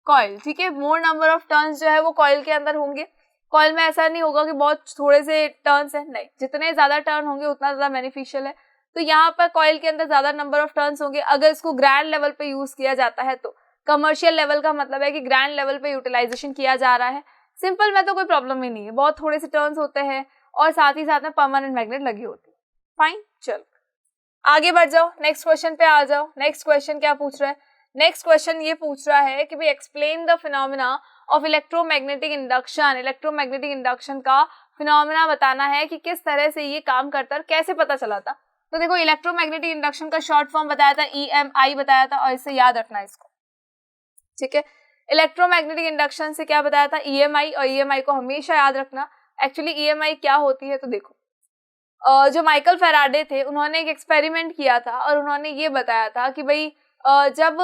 coil, ठीक है। मोर नंबर ऑफ टर्न्स जो है वो कॉइल के अंदर होंगे। कॉइल में ऐसा नहीं होगा कि बहुत थोड़े से टर्न्स हैं, नहीं, जितने ज्यादा टर्न होंगे उतना ज्यादा बेनिफिशियल है। तो यहाँ पर कॉइल के अंदर ज्यादा नंबर ऑफ टर्न्स होंगे अगर इसको ग्रैंड लेवल पे यूज किया जाता है। तो कमर्शियल लेवल का मतलब है कि ग्रैंड लेवल पे यूटिलाइजेशन किया जा रहा है। सिंपल में तो कोई प्रॉब्लम ही नहीं है, बहुत थोड़े से टर्न्स होते हैं और साथ ही साथ में परमानेंट मैग्नेट लगी होती है। फाइन, चलो आगे बढ़ जाओ, नेक्स्ट क्वेश्चन पे आ जाओ। नेक्स्ट क्वेश्चन क्या पूछ रहा है? नेक्स्ट क्वेश्चन ये पूछ रहा है कि भाई explain the phenomena of electromagnetic induction. Electromagnetic induction का फिनोमेना बताना है कि किस तरह से ये काम करता है और कैसे पता चला था। तो देखो इलेक्ट्रोमैग्नेटिक इंडक्शन का शॉर्ट फॉर्म बताया था, EMI बताया था, और इसे याद रखना इसको, ठीक है। इलेक्ट्रोमैग्नेटिक इंडक्शन से क्या बताया था? EMI, और EMI को हमेशा याद रखना। एक्चुअली EMI क्या होती है तो देखो जो माइकल फैराडे थे उन्होंने एक एक्सपेरिमेंट किया था और उन्होंने ये बताया था कि भाई जब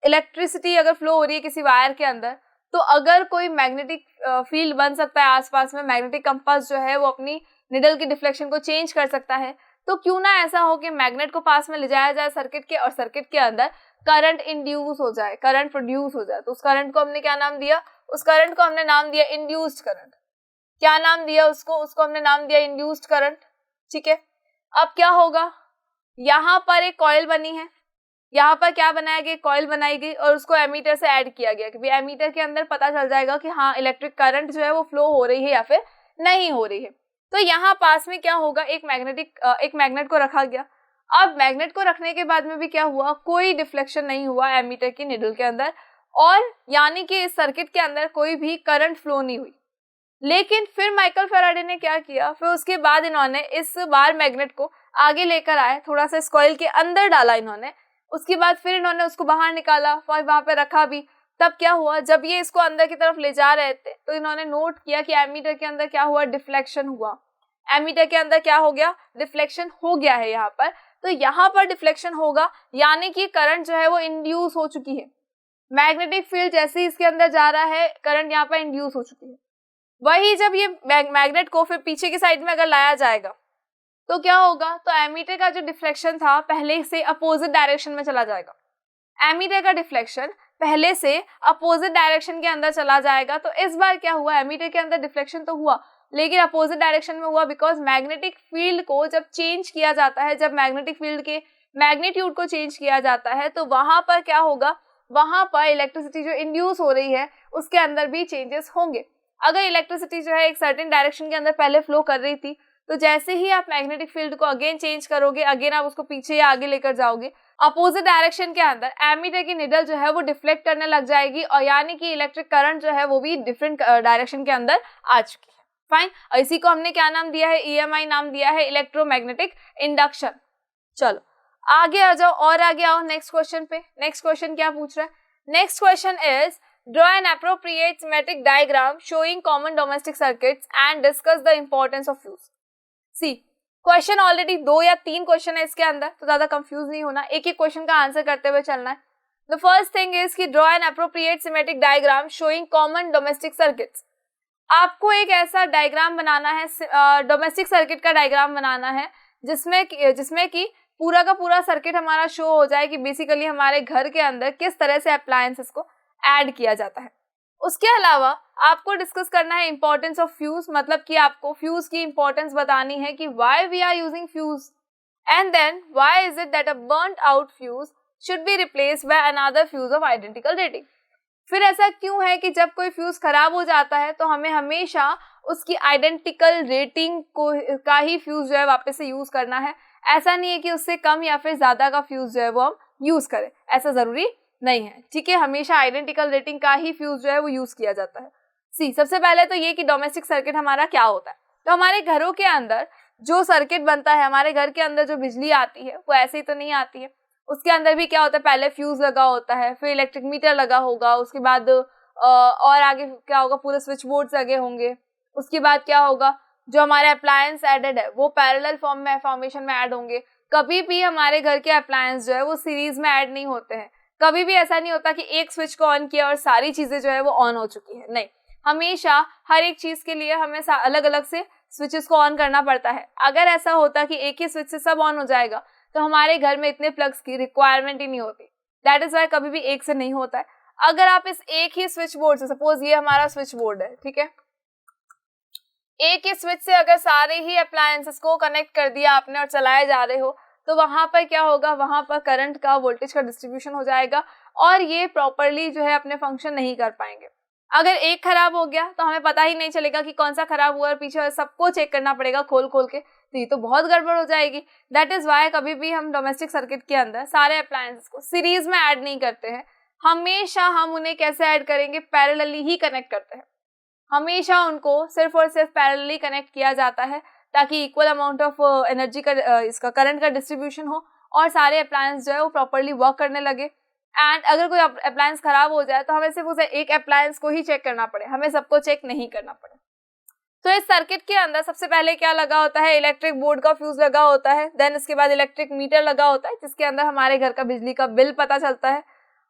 इलेक्ट्रिसिटी अगर फ्लो हो रही है किसी वायर के अंदर तो अगर कोई मैग्नेटिक फील्ड बन सकता है आसपास में, मैग्नेटिक कंपास जो है वो अपनी निडल की डिफ्लेक्शन को चेंज कर सकता है, तो क्यों ना ऐसा हो कि मैग्नेट को पास में ले जाया जाए सर्किट के, और सर्किट के अंदर करंट इंड्यूस हो जाए, करंट प्रोड्यूस हो जाए। तो उस करंट को हमने क्या नाम दिया? उस करंट को हमने नाम दिया इंड्यूस्ड करंट। क्या नाम दिया उसको? उसको हमने नाम दिया इंड्यूस्ड करंट, ठीक है। अब क्या होगा, यहाँ पर एक कॉइल बनी है, यहाँ पर क्या बनाया गया? कॉइल बनाई गई और उसको एमीटर से ऐड किया गया कि एमीटर के अंदर पता चल जाएगा कि हाँ इलेक्ट्रिक करंट जो है वो फ्लो हो रही है या फिर नहीं हो रही है। तो यहाँ पास में क्या होगा, एक मैग्नेट को रखा गया। अब मैग्नेट को रखने के बाद में भी क्या हुआ, कोई डिफ्लेक्शन नहीं हुआ एमीटर की निडल के अंदर, और यानी कि इस सर्किट के अंदर कोई भी करंट फ्लो नहीं हुई। लेकिन फिर माइकल फैराडे ने क्या किया, फिर उसके बाद इन्होंने इस बार मैग्नेट को आगे लेकर आए, थोड़ा सा इस कॉइल के अंदर डाला इन्होंने, उसके बाद फिर इन्होंने उसको बाहर निकाला और वहां पे रखा भी। तब क्या हुआ, जब ये इसको अंदर की तरफ ले जा रहे थे तो इन्होंने नोट किया कि एमीटर के अंदर क्या हुआ, डिफ्लेक्शन हुआ। एमीटर के अंदर क्या हो गया, डिफ्लेक्शन हो गया है यहाँ पर। तो यहाँ पर डिफ्लेक्शन होगा यानी कि करंट जो है वो इंड्यूस हो चुकी है। मैग्नेटिक फील्ड जैसे ही इसके अंदर जा रहा है करंट यहाँ पर इंड्यूस हो चुकी है। वही जब ये मैग्नेट को फिर पीछे की साइड में अगर लाया जाएगा तो क्या होगा, तो एमीटर का जो डिफ्लेक्शन था पहले से अपोजिट डायरेक्शन में चला जाएगा। एमीटर का डिफ्लेक्शन पहले से अपोजिट डायरेक्शन के अंदर चला जाएगा। तो इस बार क्या हुआ, एमीटर के अंदर डिफ्लेक्शन तो हुआ लेकिन अपोजिट डायरेक्शन में हुआ, बिकॉज मैग्नेटिक फील्ड को जब चेंज किया जाता है, जब मैग्नेटिक फील्ड के मैग्नीट्यूड को चेंज किया जाता है तो वहां पर क्या होगा, वहां पर इलेक्ट्रिसिटी जो इंड्यूस हो रही है उसके अंदर भी चेंजेस होंगे। अगर इलेक्ट्रिसिटी जो है एक सर्टेन डायरेक्शन के अंदर पहले फ्लो कर रही थी तो जैसे ही आप मैग्नेटिक फील्ड को अगेन चेंज करोगे, अगेन आप उसको पीछे या आगे लेकर जाओगे, अपोजिट डायरेक्शन के अंदर एमीटर की निडल जो है वो डिफ्लेक्ट करने लग जाएगी, और यानी कि इलेक्ट्रिक करंट जो है वो भी डिफरेंट डायरेक्शन के अंदर आ चुकी है। फाइन, इसी को हमने क्या नाम दिया है, EMI नाम दिया है, इलेक्ट्रोमैग्नेटिक इंडक्शन। चलो आगे आ जाओ, और आगे आओ नेक्स्ट क्वेश्चन पे। नेक्स्ट क्वेश्चन क्या पूछ रहा है? Next question is draw an appropriate schematic diagram showing common domestic circuits and discuss the importance of fuse। See question already 2 या 3 क्वेश्चन है इसके अंदर, तो ज्यादा कंफ्यूज नहीं होना, एक एक क्वेश्चन का आंसर करते हुए चलना है। द फर्स्ट थिंग इज कि draw an appropriate symmetric diagram showing common domestic circuits. आपको एक ऐसा डायग्राम बनाना है, डोमेस्टिक सर्किट का डायग्राम बनाना है जिसमें कि पूरा का पूरा सर्किट हमारा शो हो जाए कि बेसिकली हमारे घर के अंदर किस तरह से अप्लायंसेस को ऐड किया जाता है। उसके अलावा आपको डिस्कस करना है इंपॉर्टेंस ऑफ फ्यूज, मतलब कि आपको फ्यूज की इंपॉर्टेंस बतानी है कि why we are using fuse, and then why is it that a burnt out fuse should be replaced by another fuse of identical rating. फिर ऐसा क्यों है कि जब कोई फ्यूज खराब हो जाता है तो हमें हमेशा उसकी आइडेंटिकल रेटिंग का ही फ्यूज जो है वापस से यूज करना है। ऐसा नहीं है कि उससे कम या फिर ज्यादा का फ्यूज जो है वो हम यूज करें, ऐसा जरूरी नहीं है, ठीक है। हमेशा आइडेंटिकल रेटिंग का ही फ्यूज जो है वो यूज किया जाता है। सी सबसे पहले तो ये कि डोमेस्टिक सर्किट हमारा क्या होता है। तो हमारे घरों के अंदर जो सर्किट बनता है हमारे घर के अंदर, जो बिजली आती है वो ऐसे ही तो नहीं आती है, उसके अंदर भी क्या होता है, पहले फ्यूज लगा होता है, फिर इलेक्ट्रिक मीटर लगा होगा, उसके बाद और आगे क्या होगा, पूरे स्विच बोर्ड्स लगे होंगे, उसके बाद क्या होगा, जो हमारे अप्लायंस एडेड है वो पैरेलल फॉर्मेशन में ऐड होंगे। कभी भी हमारे घर के अप्लायंस जो है वो सीरीज में ऐड नहीं होते हैं, कभी भी ऐसा नहीं होता कि एक स्विच को ऑन किया और सारी चीजें जो है वो ऑन हो चुकी है, नहीं, हमेशा हर एक चीज के लिए हमें अलग अलग से स्विचेस को ऑन करना पड़ता है। अगर ऐसा होता कि एक ही स्विच से सब ऑन हो जाएगा तो हमारे घर में इतने प्लग्स की रिक्वायरमेंट ही नहीं होती। दैट इज वाई कभी भी एक से नहीं होता है। अगर आप इस एक ही स्विच बोर्ड से, सपोज ये हमारा स्विच बोर्ड है, ठीक है, एक ही स्विच से अगर सारे ही अप्लायंसेस को कनेक्ट कर दिया आपने और चलाए जा रहे हो, तो वहां पर क्या होगा, वहां पर करंट का, वोल्टेज का डिस्ट्रीब्यूशन हो जाएगा और ये प्रॉपरली जो है अपने फंक्शन नहीं कर पाएंगे। अगर एक खराब हो गया तो हमें पता ही नहीं चलेगा कि कौन सा खराब हुआ और पीछे सबको चेक करना पड़ेगा खोल खोल के, तो ये तो बहुत गड़बड़ हो जाएगी। दैट इज वाई कभी भी हम डोमेस्टिक सर्किट के अंदर सारे अप्लायंसेस को सीरीज में ऐड नहीं करते हैं, हमेशा हम उन्हें कैसे ऐड करेंगे, पैरेलली ही कनेक्ट करते हैं। हमेशा उनको सिर्फ और सिर्फ पैरेलली कनेक्ट किया जाता है ताकि इक्वल अमाउंट ऑफ एनर्जी का, इसका करंट का डिस्ट्रीब्यूशन हो और सारे अप्लायंस जो है वो प्रॉपर्ली वर्क करने लगे। एंड अगर कोई अप्लायंस खराब हो जाए तो हमें सिर्फ उसे एक अप्लायंस को ही चेक करना पड़े, हमें सबको चेक नहीं करना पड़े। तो इस सर्किट के अंदर सबसे पहले क्या लगा होता है, इलेक्ट्रिक बोर्ड का फ्यूज लगा होता है, देन इसके बाद इलेक्ट्रिक मीटर लगा होता है जिसके अंदर हमारे घर का बिजली का बिल पता चलता है।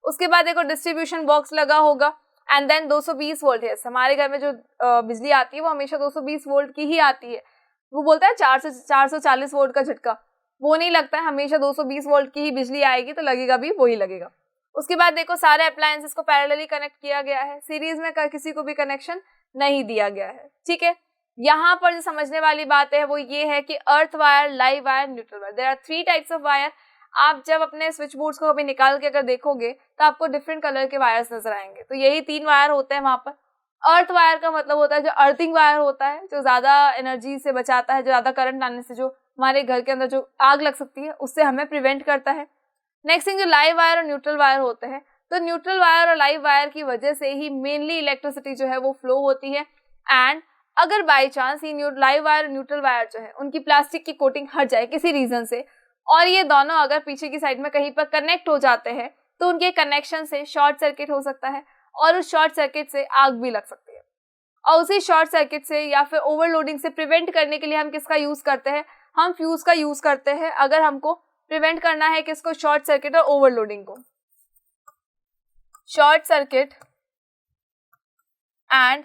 उसके बाद एक डिस्ट्रीब्यूशन बॉक्स लगा होगा एंड देन 220 वोल्ट है। हमारे घर में जो बिजली आती है वो हमेशा 220 वोल्ट की ही आती है। वो बोलता है 440 वोल्ट का झटका, वो नहीं लगता है, हमेशा 220 वोल्ट की ही बिजली आएगी तो लगेगा भी वही लगेगा। उसके बाद देखो सारे अप्लायंसेस को पैरेलली कनेक्ट किया गया है, सीरीज में किसी को भी कनेक्शन नहीं दिया गया है, ठीक है। यहाँ पर जो समझने वाली बात है वो ये है कि earth wire, live wire, neutral wire, there are 3 types of wire. आप जब अपने स्विच बोर्ड्स को कभी निकाल के अगर देखोगे तो आपको डिफरेंट कलर के वायर्स नजर आएंगे, तो यही 3 वायर होते हैं वहां पर। अर्थ वायर का मतलब होता है जो अर्थिंग वायर होता है, जो ज्यादा एनर्जी से बचाता है, जो ज्यादा करंट आने से जो हमारे घर के अंदर जो आग लग सकती है उससे हमें प्रिवेंट करता है। नेक्स्ट थिंग जो लाइव वायर और न्यूट्रल वायर होते हैं, तो न्यूट्रल वायर और लाइव वायर की वजह से ही मेनली इलेक्ट्रिसिटी जो है वो फ्लो होती है। एंड अगर बाय चांस ये लाइव वायर और न्यूट्रल वायर जो है उनकी प्लास्टिक की कोटिंग हट जाए किसी रीजन से और ये दोनों अगर पीछे की साइड में कहीं पर कनेक्ट हो जाते हैं तो उनके कनेक्शन से शॉर्ट सर्किट हो सकता है और उस शॉर्ट सर्किट से आग भी लग सकती है। और उसी शॉर्ट सर्किट से या फिर ओवरलोडिंग से प्रिवेंट करने के लिए हम किसका यूज करते हैं, हम फ्यूज का यूज करते हैं अगर हमको प्रिवेंट करना है किसको, शॉर्ट सर्किट और ओवरलोडिंग को। शॉर्ट सर्किट एंड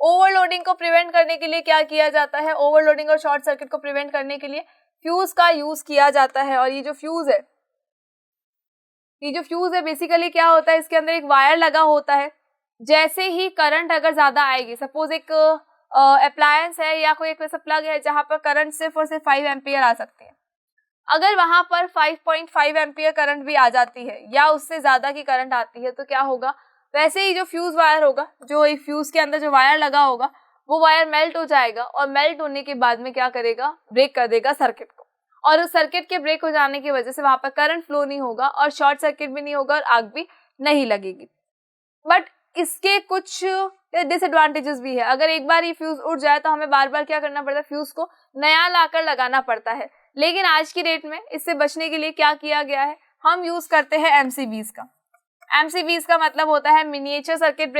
ओवरलोडिंग को प्रिवेंट करने के लिए क्या किया जाता है, ओवरलोडिंग और शॉर्ट सर्किट को प्रिवेंट करने के लिए फ्यूज का यूज किया जाता है। और ये जो फ्यूज है बेसिकली क्या होता है, इसके अंदर एक वायर लगा होता है। जैसे ही करंट अगर ज्यादा आएगी, सपोज एक अप्लायंस है या कोई एक ऐसा प्लग है जहां पर करंट सिर्फ और सिर्फ 5 एम्पियर आ सकते हैं, अगर वहां पर 5.5 एम्पियर करंट भी आ जाती है या उससे ज्यादा की करंट आती है तो क्या होगा, वैसे ही जो फ्यूज वायर होगा, जो फ्यूज के अंदर जो वायर लगा होगा वो वायर मेल्ट हो जाएगा और मेल्ट होने के बाद में क्या करेगा, ब्रेक कर देगा सर्किट को। और उस सर्किट के ब्रेक हो जाने की वजह से वहां पर करंट फ्लो नहीं होगा और शॉर्ट सर्किट भी नहीं होगा और आग भी नहीं लगेगी। बट इसके कुछ डिसएडवांटेजेस भी है। अगर एक बार ये फ्यूज उड़ जाए तो हमें बार बार क्या करना पड़ता है, फ्यूज को नया लाकर लगाना पड़ता है। लेकिन आज की डेट में इससे बचने के लिए क्या किया गया है, हम यूज करते हैं एमसीबीज का। एमसीबीज का मतलब होता है मिनिएचर सर्किट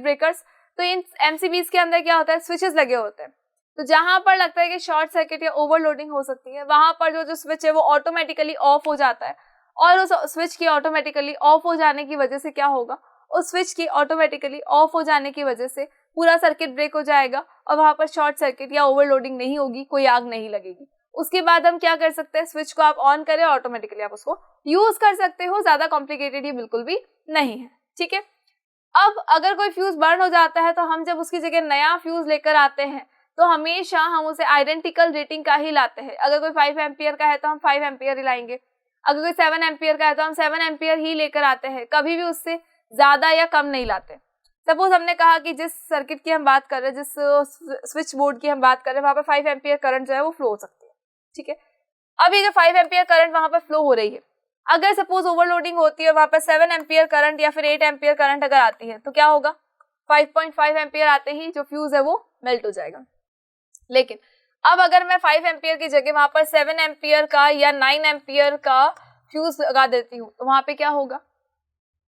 ब्रेकर्स। तो इन एमसीबीज के अंदर क्या होता है, स्विचेस लगे होते हैं। तो जहां पर लगता है कि शॉर्ट सर्किट या ओवरलोडिंग हो सकती है, वहां पर जो स्विच है वो ऑटोमेटिकली ऑफ हो जाता है। और उस स्विच की ऑटोमेटिकली ऑफ हो जाने की वजह से क्या होगा, उस स्विच की ऑटोमेटिकली ऑफ हो जाने की वजह से पूरा सर्किट ब्रेक हो जाएगा और वहां पर शॉर्ट सर्किट या ओवरलोडिंग नहीं होगी, कोई आग नहीं लगेगी। उसके बाद हम क्या कर सकते हैं, स्विच को आप ऑन करें, ऑटोमेटिकली आप उसको यूज कर सकते हो। ज्यादा कॉम्प्लिकेटेड ही बिल्कुल भी नहीं है, ठीक है। अब अगर कोई फ्यूज बर्न हो जाता है तो हम जब उसकी जगह नया फ्यूज लेकर आते हैं तो हमेशा हम उसे आइडेंटिकल रेटिंग का ही लाते हैं। अगर कोई 5 एम्पियर का है तो हम 5 एम्पियर ही लाएंगे, अगर कोई 7 एम्पियर का है तो हम 7 एम्पियर ही लेकर आते हैं, कभी भी उससे ज्यादा या कम नहीं लाते। सपोज हमने कहा कि जिस सर्किट की हम बात कर रहे हैं, जिस स्विच बोर्ड की हम बात कर रहे हैं, वहां पर 5 एम्पियर करंट जो है वो फ्लो हो सकती है, ठीक है। अब ये जो 5 एम्पियर करंट वहां पर फ्लो हो रही है, अगर सपोज ओवरलोडिंग होती है वहां पर 7 एम्पियर करंट या फिर 8 एम्पियर करंट अगर आती है तो क्या होगा, 5.5 एम्पियर आते ही जो फ्यूज है वो मेल्ट हो जाएगा। लेकिन अब अगर मैं 5 एम्पियर की जगह वहां पर 7 एम्पियर का या 9 एम्पियर का फ्यूज लगा देती हूँ तो वहां पे क्या होगा,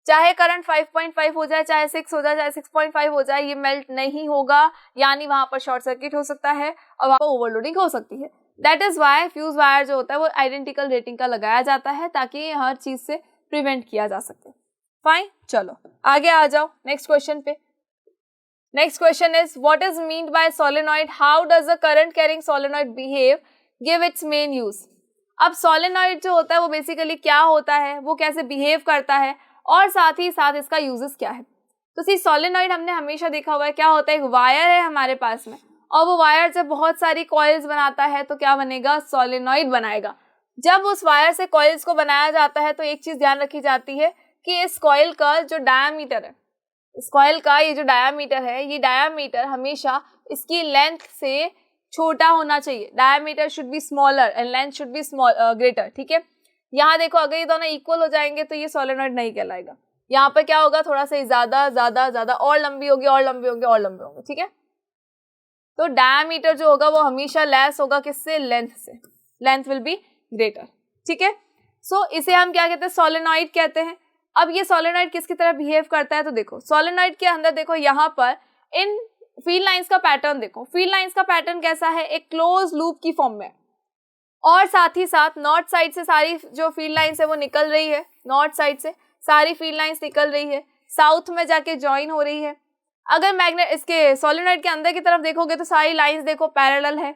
चाहे करंट 5.5 हो जाए, चाहे 6 हो जाए, चाहे 6.5 हो जाए, ये मेल्ट नहीं होगा, यानी वहां पर शॉर्ट सर्किट हो सकता है और वहां पर ओवरलोडिंग हो सकती है। That is why fuse wire जो होता है वो आइडेंटिकल रेटिंग का लगाया जाता है ताकि हर चीज से प्रिवेंट किया जा सके। फाइन, चलो आगे आ जाओ नेक्स्ट क्वेश्चन पे। Next question is what is meant by solenoid, how does the current carrying solenoid behave, give its main use. अब सोलेनॉइड जो होता है वो बेसिकली क्या होता है, वो कैसे बिहेव करता है और साथ ही साथ इसका यूजेस क्या है। तो सी सोलेनॉइड हमने हमेशा देखा हुआ है क्या होता है, एक वायर है हमारे पास में और वो वायर जब बहुत सारी कॉइल्स बनाता है तो क्या बनेगा, सोलेनॉइड बनाएगा। जब उस वायर से कॉइल्स को बनाया जाता है तो एक चीज ध्यान रखी जाती है कि इस कॉइल का जो डायामीटर है, इस कॉइल का ये जो डायामीटर है, ये डायामीटर हमेशा इसकी लेंथ से छोटा होना चाहिए। Diameter should be smaller and length should be greater, ठीक है। यहाँ देखो अगर ये दोनों इक्वल हो जाएंगे तो ये सोलेनॉइड नहीं कहलाएगा। यहाँ पर क्या होगा, थोड़ा सा ज्यादा ज्यादा ज्यादा और लंबी होगी और लंबी होंगे और लंबे होंगे, ठीक है। तो डायामीटर जो होगा वो हमेशा लेस होगा किससे, लेंथ से, लेंथ विल बी ग्रेटर, ठीक है। सो इसे हम क्या कहते हैं, सोलेनॉइड कहते हैं। अब ये सोलेनॉइड किसकी तरह बिहेव करता है, तो देखो सोलेनॉइड के अंदर देखो यहाँ पर इन फील्ड लाइंस का पैटर्न देखो, फील्ड लाइंस का पैटर्न कैसा है, एक क्लोज लूप की फॉर्म में और साथ ही साथ नॉर्थ साइड से सारी जो फील्ड लाइंस है वो निकल रही है, नॉर्थ साइड से सारी फील्ड लाइंस निकल रही है, साउथ में जाके ज्वाइन हो रही है। अगर मैग्नेट इसके सोलेनॉइड के अंदर की तरफ देखोगे तो सारी लाइंस देखो पैरेलल है,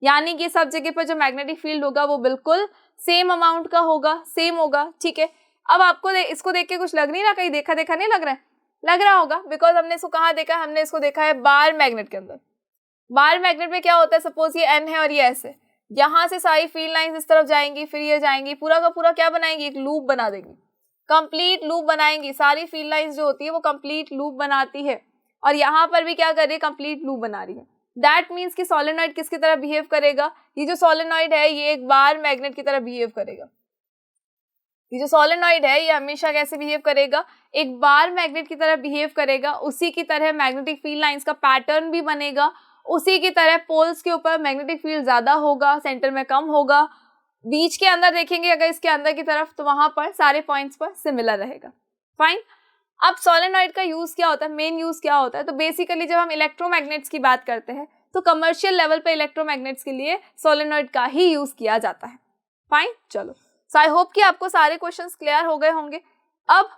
यानी कि सब जगह पर जो मैग्नेटिक फील्ड होगा वो बिल्कुल सेम अमाउंट का होगा, सेम होगा, ठीक है। अब आपको इसको देख के कुछ लग नहीं रहा, कहीं देखा देखा नहीं लग रहा है, लग रहा होगा बिकॉज हमने इसको कहाँ देखा है, हमने इसको देखा है बार मैग्नेट के अंदर। बार मैग्नेट में क्या होता है, सपोज ये एन है और ये एस है, यहाँ से सारी फील्ड लाइंस इस तरफ जाएंगी, फिर ये जाएंगी, पूरा का पूरा क्या बनाएंगी, एक लूप बना देंगी, कंप्लीट लूप बनाएंगी। सारी फील्ड लाइंस जो होती है वो कंप्लीट लूप बनाती है और यहाँ पर भी क्या कर रही है, कंप्लीट लूप बना रही है। दैट मीन्स कि सोलेनॉइड किसकी तरह बिहेव करेगा, ये जो सोलेनॉइड है ये एक बार मैग्नेट की तरह बिहेव करेगा। ये जो सोलेनॉइड है ये हमेशा कैसे बिहेव करेगा, एक बार मैग्नेट की तरह बिहेव करेगा। उसी की तरह मैग्नेटिक फील्ड लाइंस का पैटर्न भी बनेगा, उसी की तरह पोल्स के ऊपर मैग्नेटिक फील्ड ज्यादा होगा, सेंटर में कम होगा। बीच के अंदर देखेंगे अगर इसके अंदर की तरफ तो वहां पर सारे पॉइंट्स पर सिमिलर रहेगा। फाइन। अब सोलेनॉइड का यूज क्या होता है, मेन यूज क्या होता है, तो बेसिकली जब हम इलेक्ट्रोमैग्नेट्स की बात करते हैं तो कमर्शियल लेवल पे इलेक्ट्रोमैग्नेट्स के लिए सोलेनॉइड का ही यूज किया जाता है। फाइन, चलो सो आई होप कि आपको सारे क्वेश्चंस क्लियर हो गए होंगे। अब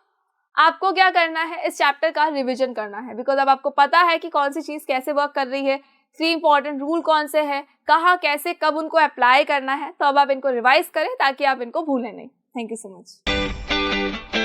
आपको क्या करना है, इस चैप्टर का रिवीजन करना है, बिकॉज अब आपको पता है कि कौन सी चीज कैसे वर्क कर रही है, 3 इंपॉर्टेंट रूल कौन से हैं, कहाँ कैसे कब उनको अप्लाई करना है। तो अब आप इनको रिवाइज करें ताकि आप इनको भूलें नहीं। Thank you so much.